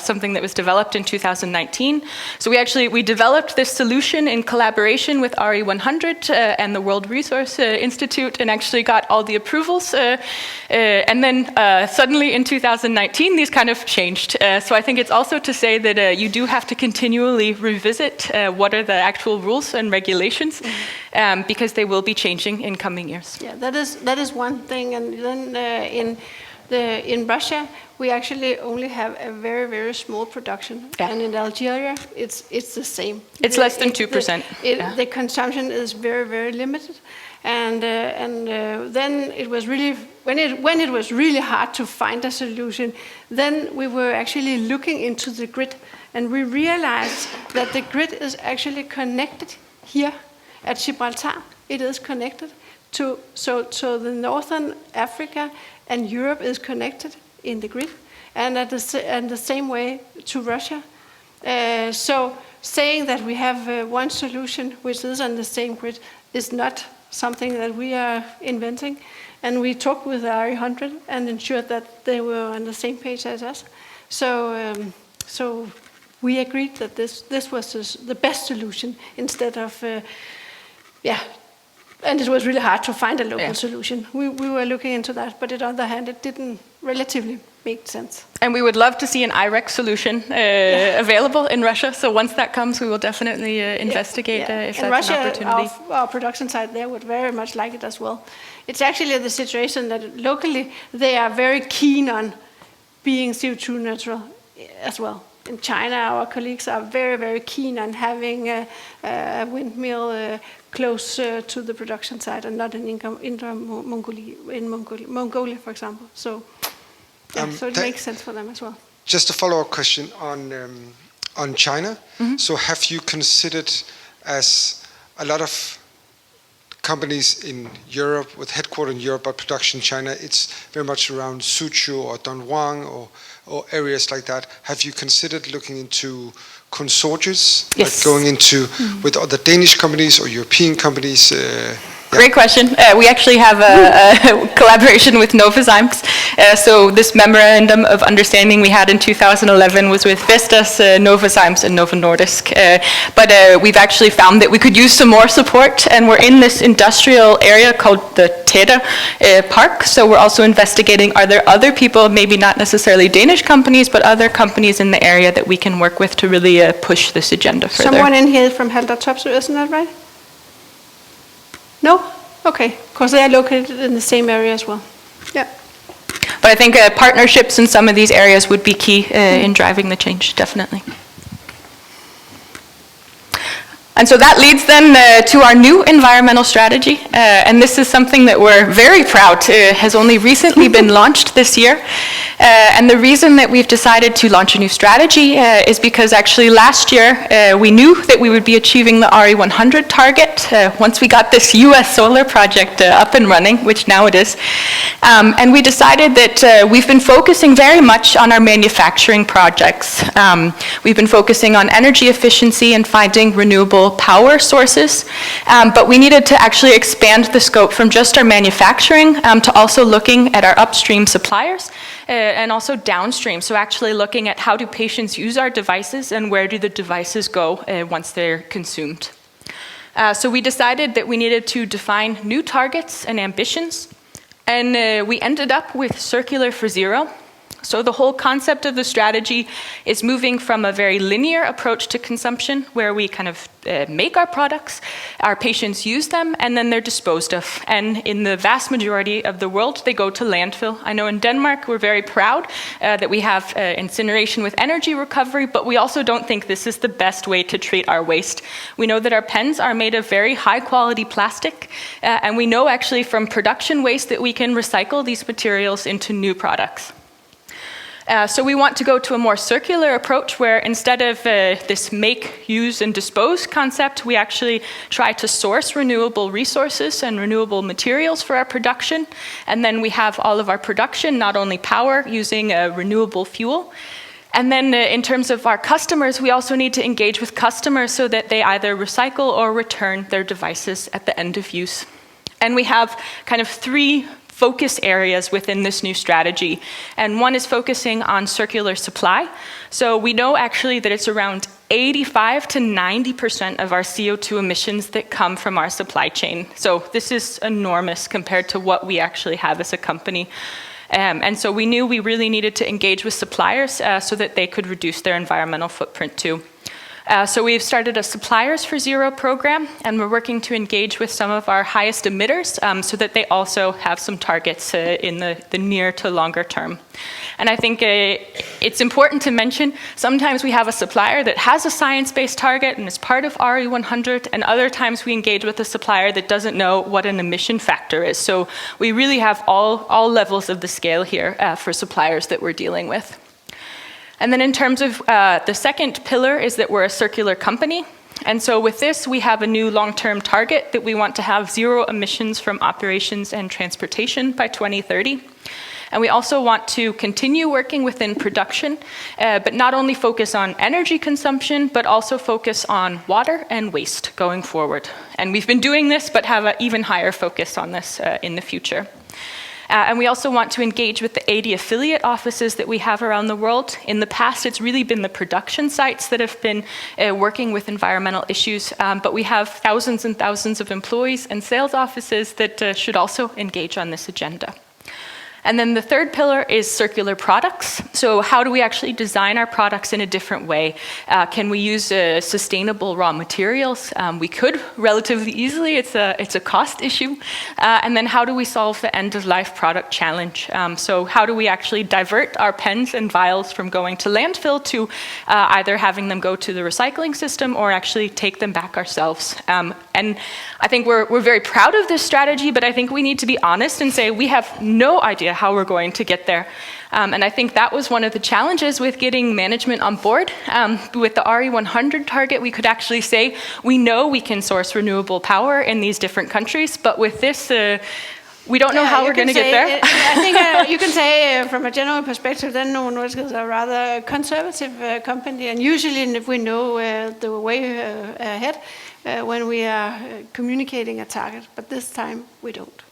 something that was developed in 2019. So we developed this solution in collaboration with RE100 and the World Resource Institute, and actually got all the approvals. And then suddenly in 2019, these kind of changed. So I think it's also to say that you do have to continually revisit what are the actual rules and regulations, because they will be changing in coming years. Yeah, that is one thing. And then in Russia, we actually only have a very, very small production. Yeah. And in Algeria, it's the same. It's less than 2%. The consumption is very, very limited. And then it was really, when it was really hard to find a solution, then we were actually looking into the grid, and we realized that the grid is actually connected here at Gibraltar. It is connected to the northern Africa and Europe is connected in the grid, and the same way to Russia. So saying that we have one solution which is on the same grid is not something that we are inventing. And we talked with RE100 and ensured that they were on the same page as us. So we agreed that this was the best solution instead of And it was really hard to find a local solution. We were looking into that, but on the other hand, it didn't relatively make sense. And we would love to see an IREC solution available in Russia. So once that comes, we will definitely investigate if and that's Russia, an opportunity. our production side there would very much like it as well. It's actually the situation that locally they are very keen on being CO2 neutral as well. In China, our colleagues are very, very keen on having a windmill close to the production site and not in Mongolia, for example. So, so it makes sense for them as well. Just a follow-up question on China. Mm-hmm. So have you considered, as a lot of companies in Europe with headquarters in Europe but production in China, it's very much around Suzhou or Dongguan or areas like that. Have you considered looking into consortiums, like going into with other Danish companies or European companies? Great question. We actually have a collaboration with Novo. So this memorandum of understanding we had in 2011 was with Vestas, Novo and Novo Nordisk. But we've actually found that we could use some more support, and we're in this industrial area called the Thaagaard Park. So we're also investigating, are there other people, maybe not necessarily Danish companies, but other companies in the area that we can work with to really push this agenda further. Someone in here from Halder Topsø, isn't that right? No? Okay, because they are located in the same area as well. Yeah. But I think partnerships in some of these areas would be key in driving the change, definitely. And so that leads then to our new environmental strategy. And this is something that we're very proud has only recently been launched this year. And the reason that we've decided to launch a new strategy is because actually last year we knew that we would be achieving the RE100 target once we got this US solar project up and running, which now it is. And we decided that we've been focusing very much on our manufacturing projects. We've been focusing on energy efficiency and finding renewable power sources, but we needed to actually expand the scope from just our manufacturing to also looking at our upstream suppliers and also downstream. So actually looking at how do patients use our devices and where do the devices go once they're consumed. So we decided that we needed to define new targets and ambitions, and we ended up with Circular for Zero. So the whole concept of the strategy is moving from a very linear approach to consumption, where we kind of make our products, our patients use them, and then they're disposed of. And in the vast majority of the world, they go to landfill. I know in Denmark, we're very proud that we have incineration with energy recovery, but we also don't think this is the best way to treat our waste. We know that our pens are made of very high quality plastic, and we know actually from production waste that we can recycle these materials into new products. So we want to go to a more circular approach where instead of this make, use, and dispose concept, we actually try to source renewable resources and renewable materials for our production. And then we have all of our production, not only power, using renewable fuel. And then in terms of our customers, we also need to engage with customers so that they either recycle or return their devices at the end of use. And we have kind of three focus areas within this new strategy. And one is focusing on circular supply. So we know actually that it's around 85 to 90% of our CO2 emissions that come from our supply chain. So this is enormous compared to what we actually have as a company. And so we knew we really needed to engage with suppliers so that they could reduce their environmental footprint too. So we've started a Suppliers for Zero program, and we're working to engage with some of our highest emitters so that they also have some targets in the near to longer term. And I think it's important to mention, sometimes we have a supplier that has a science-based target and is part of RE100, and other times we engage with a supplier that doesn't know what an emission factor is. So we really have all levels of the scale here for suppliers that we're dealing with. And then in terms of the second pillar is that we're a circular company. And so with this, we have a new long-term target that we want to have zero emissions from operations and transportation by 2030. And we also want to continue working within production, but not only focus on energy consumption, but also focus on water and waste going forward. And we've been doing this, but have an even higher focus on this in the future. And we also want to engage with the 80 affiliate offices that we have around the world. In the past, it's really been the production sites that have been working with environmental issues, but we have thousands and thousands of employees and sales offices that should also engage on this agenda. And then the third pillar is circular products. So how do we actually design our products in a different way? Can we use sustainable raw materials? We could relatively easily. It's a cost issue. And then how do we solve the end-of-life product challenge? So how do we actually divert our pens and vials from going to landfill to either having them go to the recycling system or actually take them back ourselves? And I think we're very proud of this strategy, but I think we need to be honest and say we have no idea how we're going to get there. And I think that was one of the challenges with getting management on board. With the RE100 target, we could actually say, we know we can source renewable power in these different countries, but with this, we don't know how we're going to get there. I think you can say from a general perspective, then Novo Nordisk is a rather conservative company, and usually we know the way ahead when we are communicating a target, but this time we don't.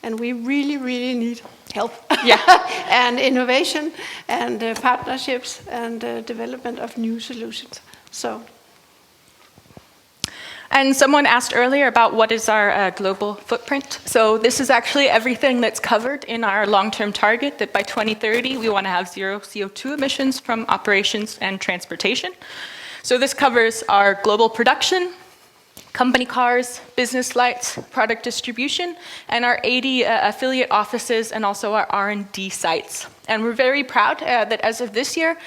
And we really, really need help. Yeah. And innovation and partnerships and development of new solutions. So. And someone asked earlier about what is our global footprint. So this is actually everything that's covered in our long-term target that by 2030 we want to have 0 CO2 emissions from operations and transportation. So this covers our global production, company cars, business flights, product distribution, and our 80 affiliate offices and also our R&D sites. And we're very proud that as of this year,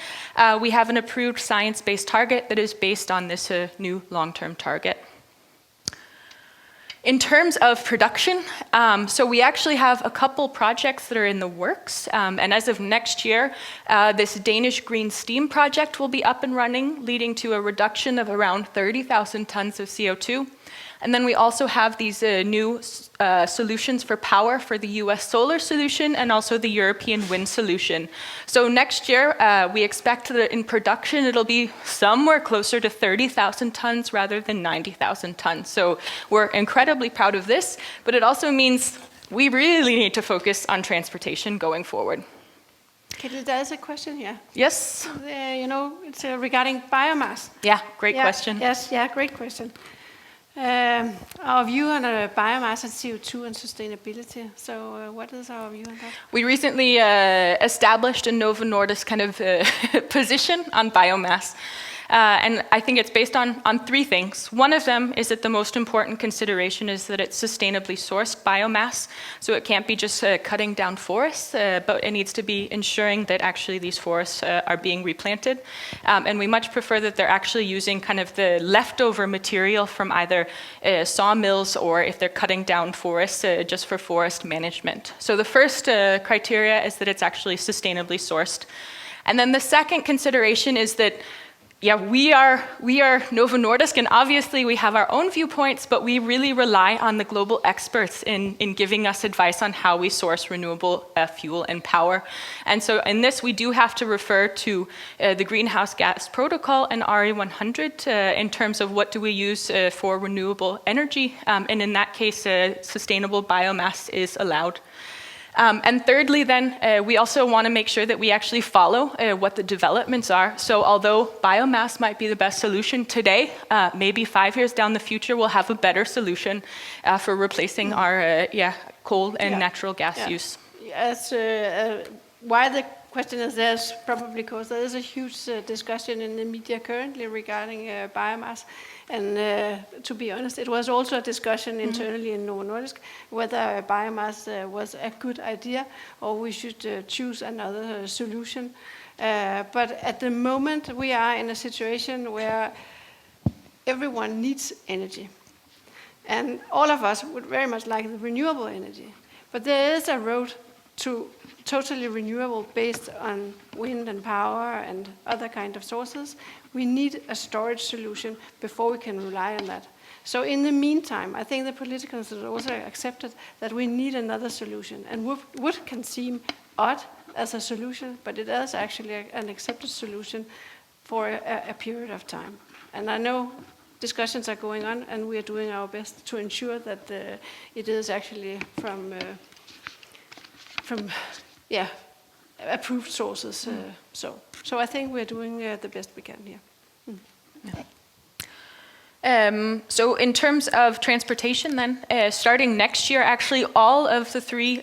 we have an approved science-based target that is based on this new long-term target. In terms of production, so we actually have a couple projects that are in the works. And as of next year, this Danish green steam project will be up and running, leading to a reduction of around 30,000 tons of CO2. And then we also have these new solutions for power for the US solar solution and also the European wind solution. So next year, we expect that in production, it'll be somewhere closer to 30,000 tons rather than 90,000 tons. So we're incredibly proud of this, but it also means we really need to focus on transportation going forward. Okay, there's a question here. Yes? You know, it's regarding biomass. Yeah, great question. Yes, yeah, great question. Our view on biomass and CO2 and sustainability. So what is our view on that? We recently established a Novo Nordisk kind of position on biomass. And I think it's based on 3 things. One of them is that the most important consideration is that it's sustainably sourced biomass. So it can't be just cutting down forests, but it needs to be ensuring that actually these forests are being replanted. And we much prefer that they're actually using kind of the leftover material from either sawmills or if they're cutting down forests just for forest management. So the first criteria is that it's actually sustainably sourced. And then the second consideration is that yeah, we are Novo Nordisk, and obviously we have our own viewpoints, but we really rely on the global experts in giving us advice on how we source renewable fuel and power. And so in this, we do have to refer to the Greenhouse Gas Protocol and RE100 in terms of what do we use for renewable energy. And in that case, sustainable biomass is allowed. And thirdly, then, we also want to make sure that we actually follow what the developments are. So although biomass might be the best solution today, maybe 5 years down the future, we'll have a better solution for replacing our coal and natural gas use. Yes, why the question is there's probably because there is a huge discussion in the media currently regarding biomass. And to be honest, it was also a discussion internally in Novo Nordisk whether biomass was a good idea or we should choose another solution. But at the moment, we are in a situation where everyone needs energy. And all of us would very much like the renewable energy. But there is a road to totally renewable based on wind and power and other kind of sources. We need a storage solution before we can rely on that. So in the meantime, I think the politicians have also accepted that we need another solution. And wood can seem odd as a solution, but it is actually an accepted solution for a period of time. And I know discussions are going on, and we are doing our best to ensure that it is actually from from approved sources. So I think we're doing the best we can here. So in terms of transportation then, starting next year, actually all of the three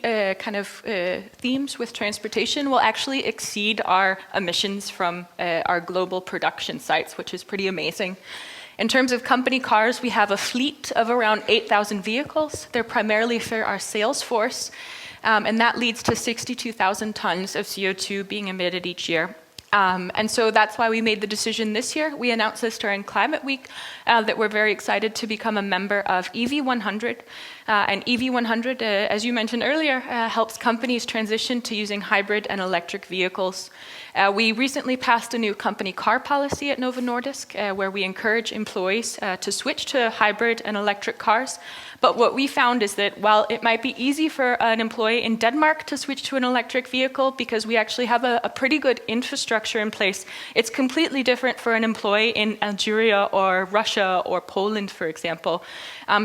themes with transportation will actually exceed our emissions from our global production sites, which is pretty amazing. In terms of company cars, we have a fleet of around 8,000 vehicles. They're primarily for our sales force, and that leads to 62,000 tons of CO2 being emitted each year. And so that's why we made the decision this year. We announced this during Climate Week that we're very excited to become a member of EV100. And EV100, as you mentioned earlier, helps companies transition to using hybrid and electric vehicles. We recently passed a new company car policy at Novo Nordisk where we encourage employees to switch to hybrid and electric cars. But what we found is that while it might be easy for an employee in Denmark to switch to an electric vehicle because we actually have a pretty good infrastructure in place, it's completely different for an employee in Algeria or Russia or Poland, for example.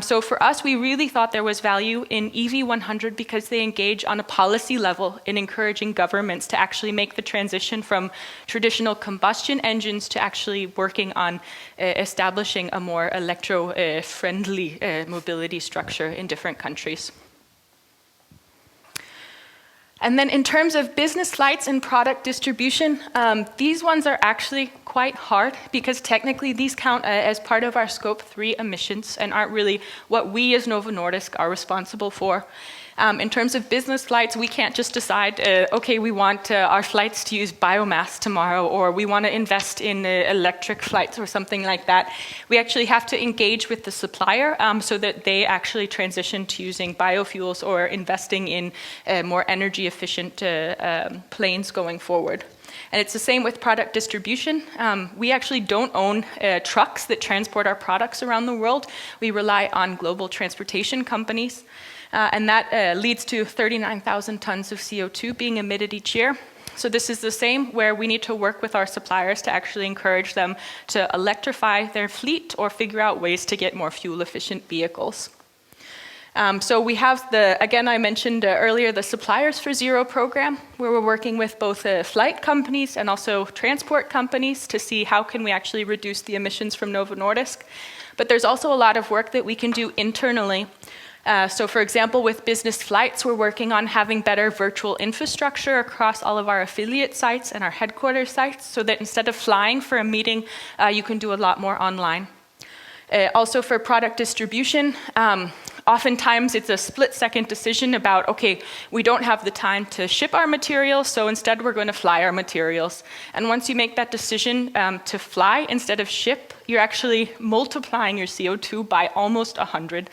So for us, we really thought there was value in EV100 because they engage on a policy level in encouraging governments to actually make the transition from traditional combustion engines to actually working on establishing a more electro-friendly mobility structure in different countries. And then in terms of business flights and product distribution, these ones are actually quite hard because technically these count as part of our Scope 3 emissions and aren't really what we as Novo Nordisk are responsible for. In terms of business flights, we can't just decide, okay, we want our flights to use biomass tomorrow, or we want to invest in electric flights or something like that. We actually have to engage with the supplier so that they actually transition to using biofuels or investing in more energy efficient planes going forward. And it's the same with product distribution. We actually don't own trucks that transport our products around the world. We rely on global transportation companies. And that leads to 39,000 tons of CO2 being emitted each year. So this is the same where we need to work with our suppliers to actually encourage them to electrify their fleet or figure out ways to get more fuel-efficient vehicles. So we have again, I mentioned earlier, the Suppliers for Zero program, where we're working with both flight companies and also transport companies to see how can we actually reduce the emissions from Novo Nordisk. But there's also a lot of work that we can do internally. So for example, with business flights, we're working on having better virtual infrastructure across all of our affiliate sites and our headquarters sites so that instead of flying for a meeting, you can do a lot more online. Also for product distribution, oftentimes it's a split-second decision about, okay, we don't have the time to ship our materials, so instead we're going to fly our materials. And once you make that decision to fly instead of ship, you're actually multiplying your CO2 by almost 100.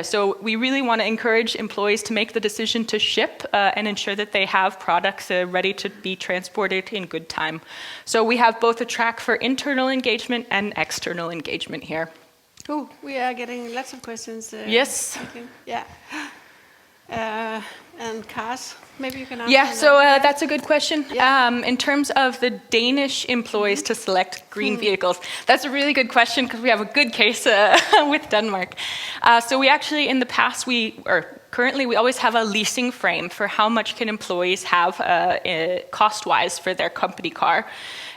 So we really want to encourage employees to make the decision to ship and ensure that they have products ready to be transported in good time. So we have both a track for internal engagement and external engagement here. Oh, we are getting lots of questions. Yes. Yeah. And cars, maybe you can answer. Yeah, so that's a good question. Yeah. In terms of the Danish employees to select green vehicles, that's a really good question because we have a good case with Denmark. So we actually, in the past, currently we always have a leasing frame for how much can employees have cost-wise for their company car.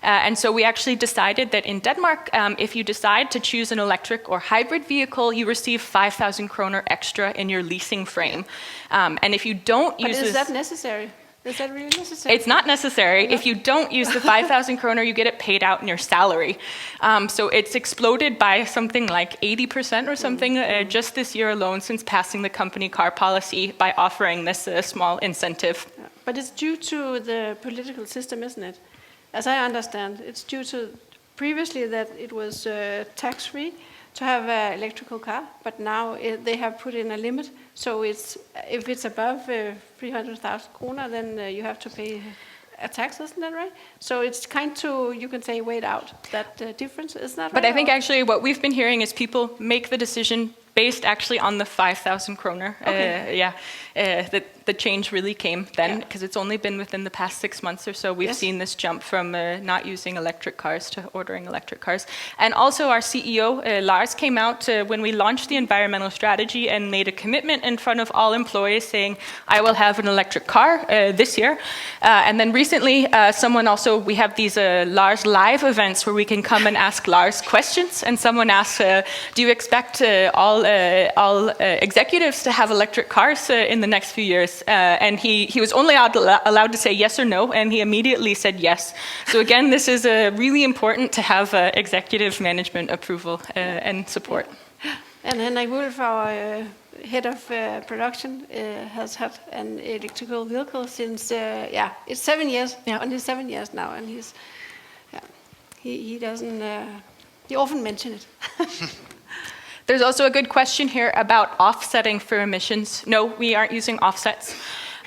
And so we actually decided that in Denmark, if you decide to choose an electric or hybrid vehicle, you receive 5,000 kroner extra in your leasing frame. And if you don't use this... But is that necessary? Is that really necessary? It's not necessary. No? If you don't use the 5,000 kroner, you get it paid out in your salary. So it's exploded by something like 80% or something just this year alone since passing the company car policy by offering this small incentive. Yeah. But it's due to the political system, isn't it? As I understand, it's due to previously that it was tax-free to have an electrical car, but now they have put in a limit. So if it's above 300,000 kroner, then you have to pay a tax, isn't that right? So it's you can say, wait out that difference, isn't that right? But I think actually what we've been hearing is people make the decision based actually on the 5,000 kroner. Okay. The change really came then, because it's only been within the past 6 months or so we've seen this jump from not using electric cars to ordering electric cars. And also our CEO, Lars, came out when we launched the environmental strategy and made a commitment in front of all employees saying, I will have an electric car this year. And then recently, we have these Lars Live events where we can come and ask Lars questions. And someone asked, do you expect all executives to have electric cars in the next few years? And he was only allowed to say yes or no, and he immediately said yes. So again, this is really important to have executive management approval and support. And Henrik Wulff, our head of production, has had an electrical vehicle since, it's 7 years, only 7 years now, and he doesn't, he often mentions it. There's also a good question here about offsetting for emissions. No, we aren't using offsets.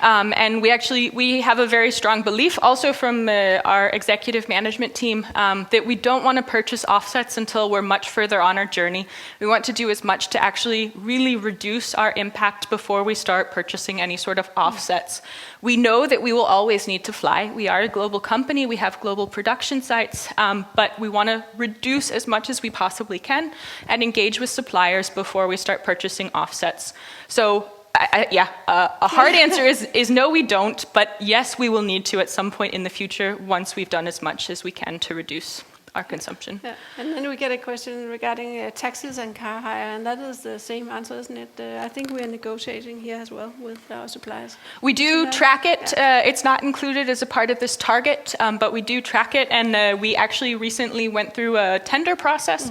And we have a very strong belief also from our executive management team that we don't want to purchase offsets until we're much further on our journey. We want to do as much to actually really reduce our impact before we start purchasing any sort of offsets. We know that we will always need to fly. We are a global company, we have global production sites, but we want to reduce as much as we possibly can and engage with suppliers before we start purchasing offsets. So a hard answer is no, we don't, but yes, we will need to at some point in the future once we've done as much as we can to reduce our consumption. Yeah. And then we get a question regarding taxes and car hire, and that is the same answer, isn't it? I think we are negotiating here as well with our suppliers. We do track it. It's not included as a part of this target, but we do track it, and we actually recently went through a tender process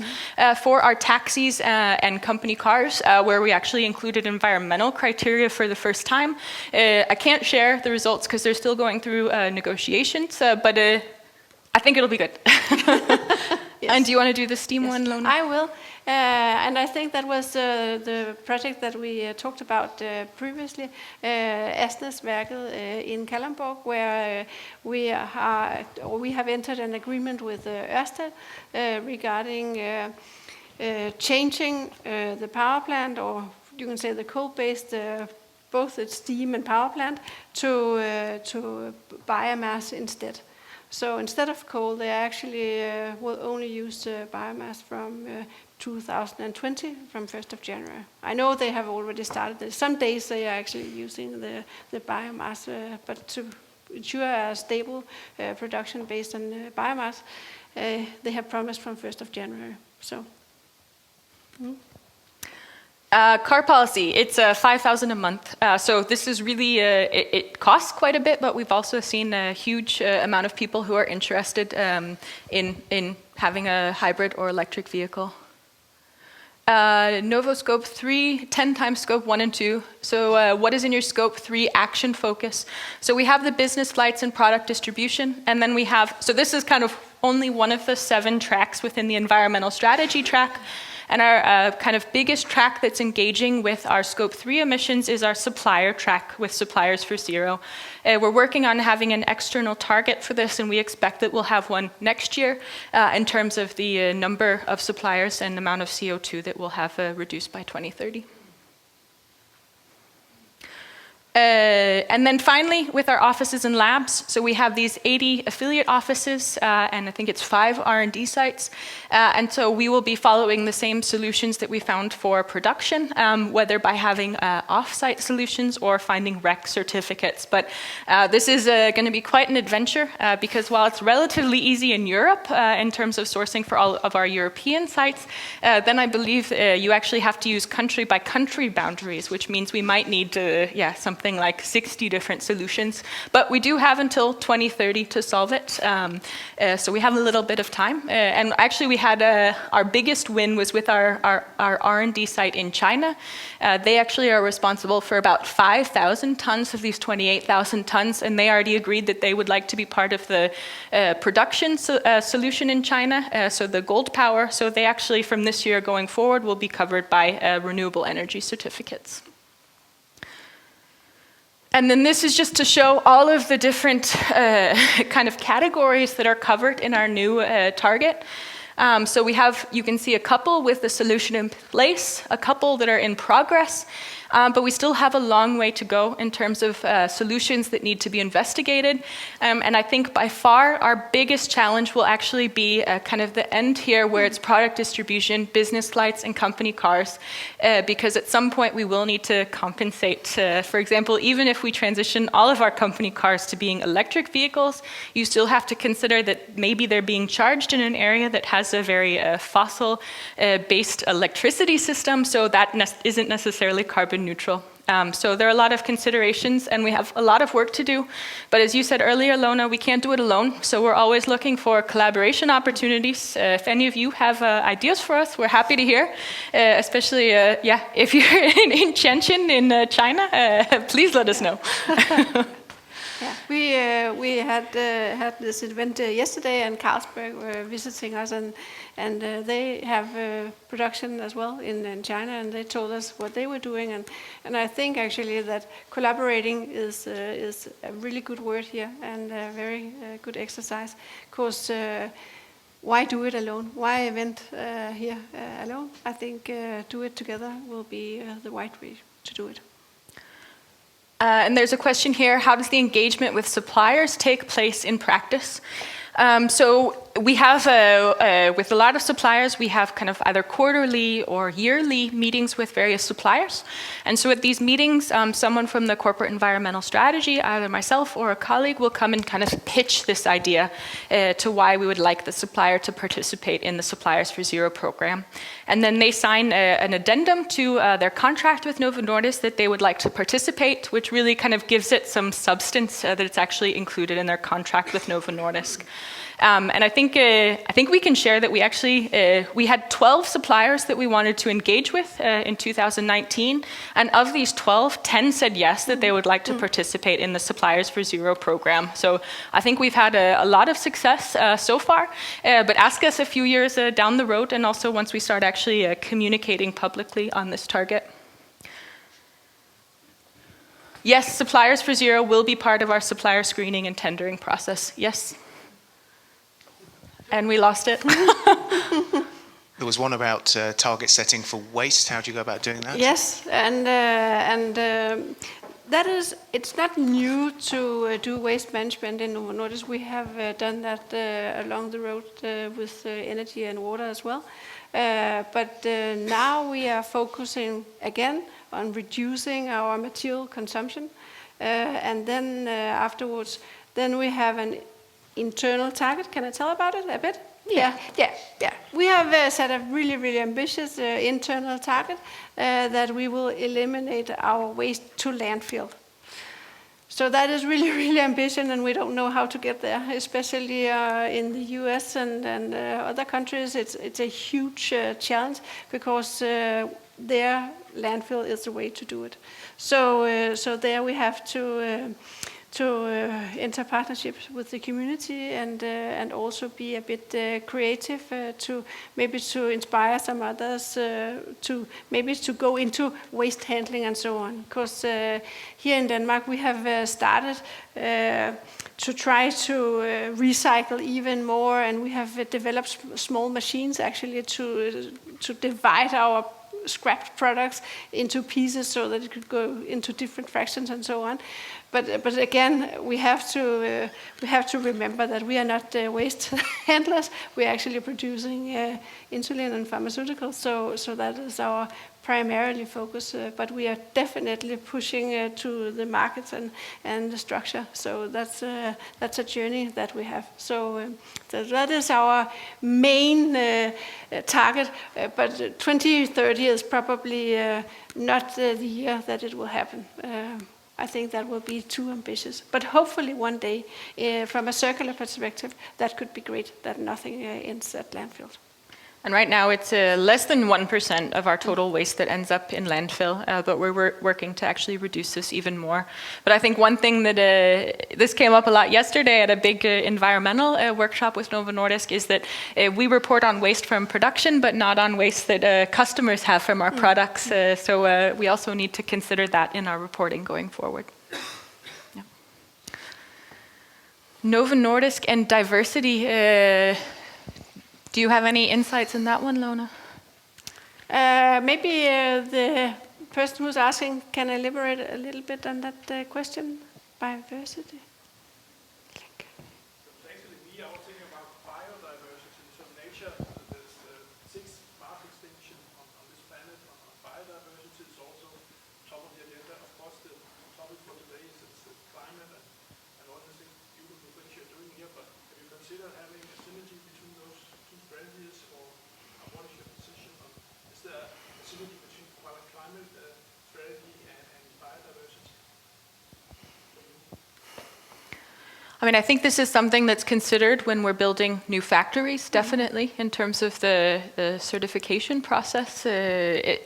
for our taxis and company cars, where we actually included environmental criteria for the first time. I can't share the results because they're still going through negotiations, but I think it'll be good. Yes. And do you want to do the steam one, Lona? I will. And I think that was the project that we talked about previously, Asnæsværket in Kalundborg, where we have entered an agreement with Ørsted regarding changing the power plant, or you can say the coal-based, both its steam and power plant, to biomass instead. So instead of coal, they actually will only use biomass from 2020, from 1st of January. I know they have already started this. Some days they are actually using the biomass, but to ensure a stable production based on biomass, they have promised from 1st of January. So. Car policy, it's 5,000 a month. So this is really, it costs quite a bit, but we've also seen a huge amount of people who are interested in having a hybrid or electric vehicle. Novo Scope 3, 10 times Scope 1 and 2. So what is in your Scope 3 action focus? So we have the business flights and product distribution, and then we have, so this is kind of only one of the 7 tracks within the environmental strategy track. And our kind of biggest track that's engaging with our Scope 3 emissions is our supplier track with Suppliers for Zero. We're working on having an external target for this, and we expect that we'll have one next year in terms of the number of suppliers and the amount of CO2 that we'll have reduced by 2030. And then finally, with our offices and labs, so we have these 80 affiliate offices, and I think it's 5 R&D sites. And so we will be following the same solutions that we found for production, whether by having off-site solutions or finding REC certificates. But this is going to be quite an adventure, because while it's relatively easy in Europe in terms of sourcing for all of our European sites, then I believe you actually have to use country-by-country boundaries, which means we might need something like 60 different solutions, but we do have until 2030 to solve it. So we have a little bit of time. And actually, we had our biggest win was with our R&D site in China. They actually are responsible for about 5,000 tons of these 28,000 tons, and they already agreed that they would like to be part of the production solution in China. So the gold power. So they actually, from this year going forward, will be covered by renewable energy certificates. And then this is just to show all of the different kind of categories that are covered in our new target. So we have, you can see a couple with the solution in place, a couple that are in progress, but we still have a long way to go in terms of solutions that need to be investigated. And I think by far our biggest challenge will actually be kind of the end here, where it's product distribution, business flights, and company cars, because at some point we will need to compensate. For example, even if we transition all of our company cars to being electric vehicles, you still have to consider that maybe they're being charged in an area that has a very fossil-based electricity system, so that isn't necessarily carbon neutral. So there are a lot of considerations, and we have a lot of work to do. But as you said earlier, Lona, we can't do it alone, so we're always looking for collaboration opportunities. If any of you have ideas for us, we're happy to hear, especially if you're in Shenzhen in China, please let us know. Yeah, we had this event yesterday, and Carlsberg were visiting us, and they have production as well in China, and they told us what they were doing, and I think actually that collaborating is a really good word here, and a very good exercise, because why do it alone? Why event here alone? I think do it together will be the right way to do it. And there's a question here, how does the engagement with suppliers take place in practice? So we have, with a lot of suppliers, we have kind of either quarterly or yearly meetings with various suppliers. And so at these meetings, someone from the corporate environmental strategy, either myself or a colleague, will come and kind of pitch this idea to why we would like the supplier to participate in the Suppliers for Zero program. And then they sign an addendum to their contract with Novo Nordisk that they would like to participate, which really kind of gives it some substance that it's actually included in their contract with Novo Nordisk. And I think we can share that we actually we had 12 suppliers that we wanted to engage with in 2019, and of these 12, 10 said yes, that they would like to participate in the Suppliers for Zero program. So I think we've had a lot of success so far, but ask us a few years down the road, and also once we start actually communicating publicly on this target. Yes, Suppliers for Zero will be part of our supplier screening and tendering process. Yes. And we lost it. There was one about target setting for waste. How do you go about doing that? Yes, and that is, it's not new to do waste management in Novo Nordisk. We have done that along the road with energy and water as well. But now we are focusing again on reducing our material consumption. And then afterwards, then we have an internal target. Can I tell about it a bit? Yeah. We have set a really, really ambitious internal target that we will eliminate our waste to landfill. So that is really, really ambitious, and we don't know how to get there, especially in the US and other countries. It's a huge challenge because their landfill is the way to do it. So there we have to enter partnerships with the community and also be a bit creative to maybe to inspire some others to go into waste handling and so on. Because here in Denmark we have started to try to recycle even more, and we have developed small machines actually to divide our scrapped products into pieces so that it could go into different fractions and so on. But again, we have to remember that we are not waste handlers. We're actually producing insulin and pharmaceuticals. So that is our primarily focus. But we are definitely pushing to the markets and the structure. So that's a journey that we have. So that is our main target. But 2030 is probably not the year that it will happen. I think that will be too ambitious. But hopefully one day, from a circular perspective, that could be great, that nothing ends at landfill. And right now it's less than 1% of our total waste that ends up in landfill, but we're working to actually reduce this even more. But I think one thing that, this came up a lot yesterday at a big environmental workshop with Novo Nordisk, is that we report on waste from production, but not on waste that customers have from our products. So we also need to consider that in our reporting going forward. Yeah. Novo Nordisk and diversity. Do you have any insights in that one, Lona? Maybe the person who's asking can elaborate a little bit on that question. Biodiversity. Actually, we are thinking about biodiversity. So nature, there's 6 mass extinction on this planet. On biodiversity is also top of the agenda. Of course, the topic for today is climate and all the beautiful things you're doing here. But have you considered having a synergy between those 2 strategies, or what is your position on? Is there a synergy between climate strategy and biodiversity? I mean, I think this is something that's considered when we're building new factories, definitely, in terms of the certification process. I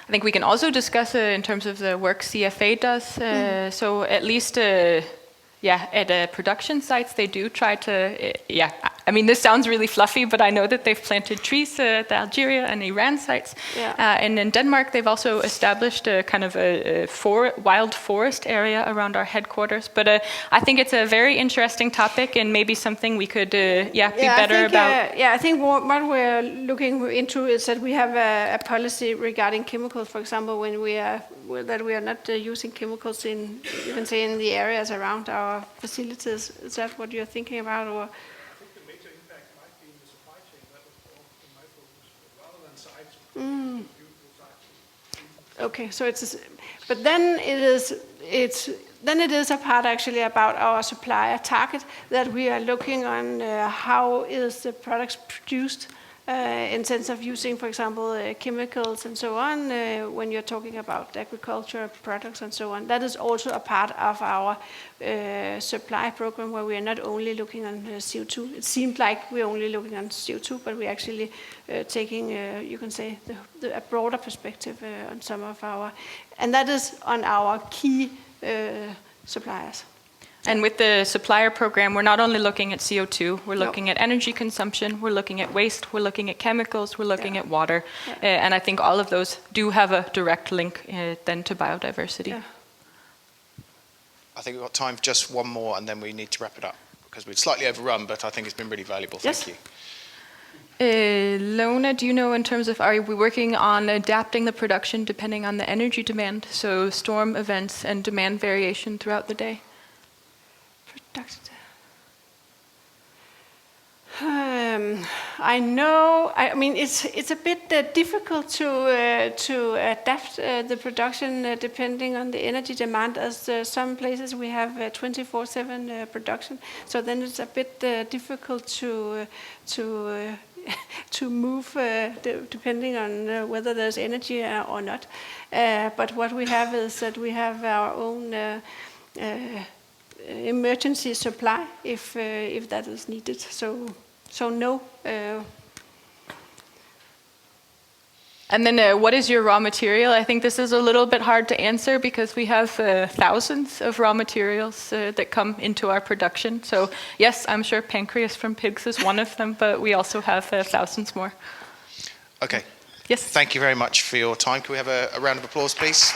think we can also discuss in terms of the work CFA does. So at least, at production sites, they do try to, I mean, this sounds really fluffy, but I know that they've planted trees at the Algeria and Iran sites. Yeah. And in Denmark, they've also established a kind of a wild forest area around our headquarters. But I think it's a very interesting topic and maybe something we could be better about. I think what we're looking into is that we have a policy regarding chemicals, for example, when we are not using chemicals in, you can say, in the areas around our facilities. Is that what you're thinking about, or? Okay, so but then it is a part actually about our supplier target, that we are looking on how is the products produced in sense of using, for example, chemicals and so on, when you're talking about agriculture products and so on. That is also a part of our supply program, where we are not only looking on CO2. It seemed like we're only looking on CO2, but we're actually taking, you can say, a broader perspective on some of our, and that is on our key suppliers. And with the supplier program, we're not only looking at CO2, we're looking at energy consumption, we're looking at waste, we're looking at chemicals, we're looking at water. And I think all of those do have a direct link then to biodiversity. Yeah. I think we've got time for just one more, and then we need to wrap it up, because we've slightly overrun, but I think it's been really valuable. Thank you. Lona, do you know, in terms of, are we working on adapting the production depending on the energy demand? So storm events and demand variation throughout the day? I know. I mean, it's a bit difficult to adapt the production depending on the energy demand, as some places we have 24/7 production. So then it's a bit difficult to move depending on whether there's energy or not. But what we have is that we have our own emergency supply if that is needed. So no. And then what is your raw material? I think this is a little bit hard to answer, because we have thousands of raw materials that come into our production. So yes, I'm sure pancreas from pigs is one of them, but we also have thousands more. Okay. Yes. Thank you very much for your time. Can we have a round of applause, please?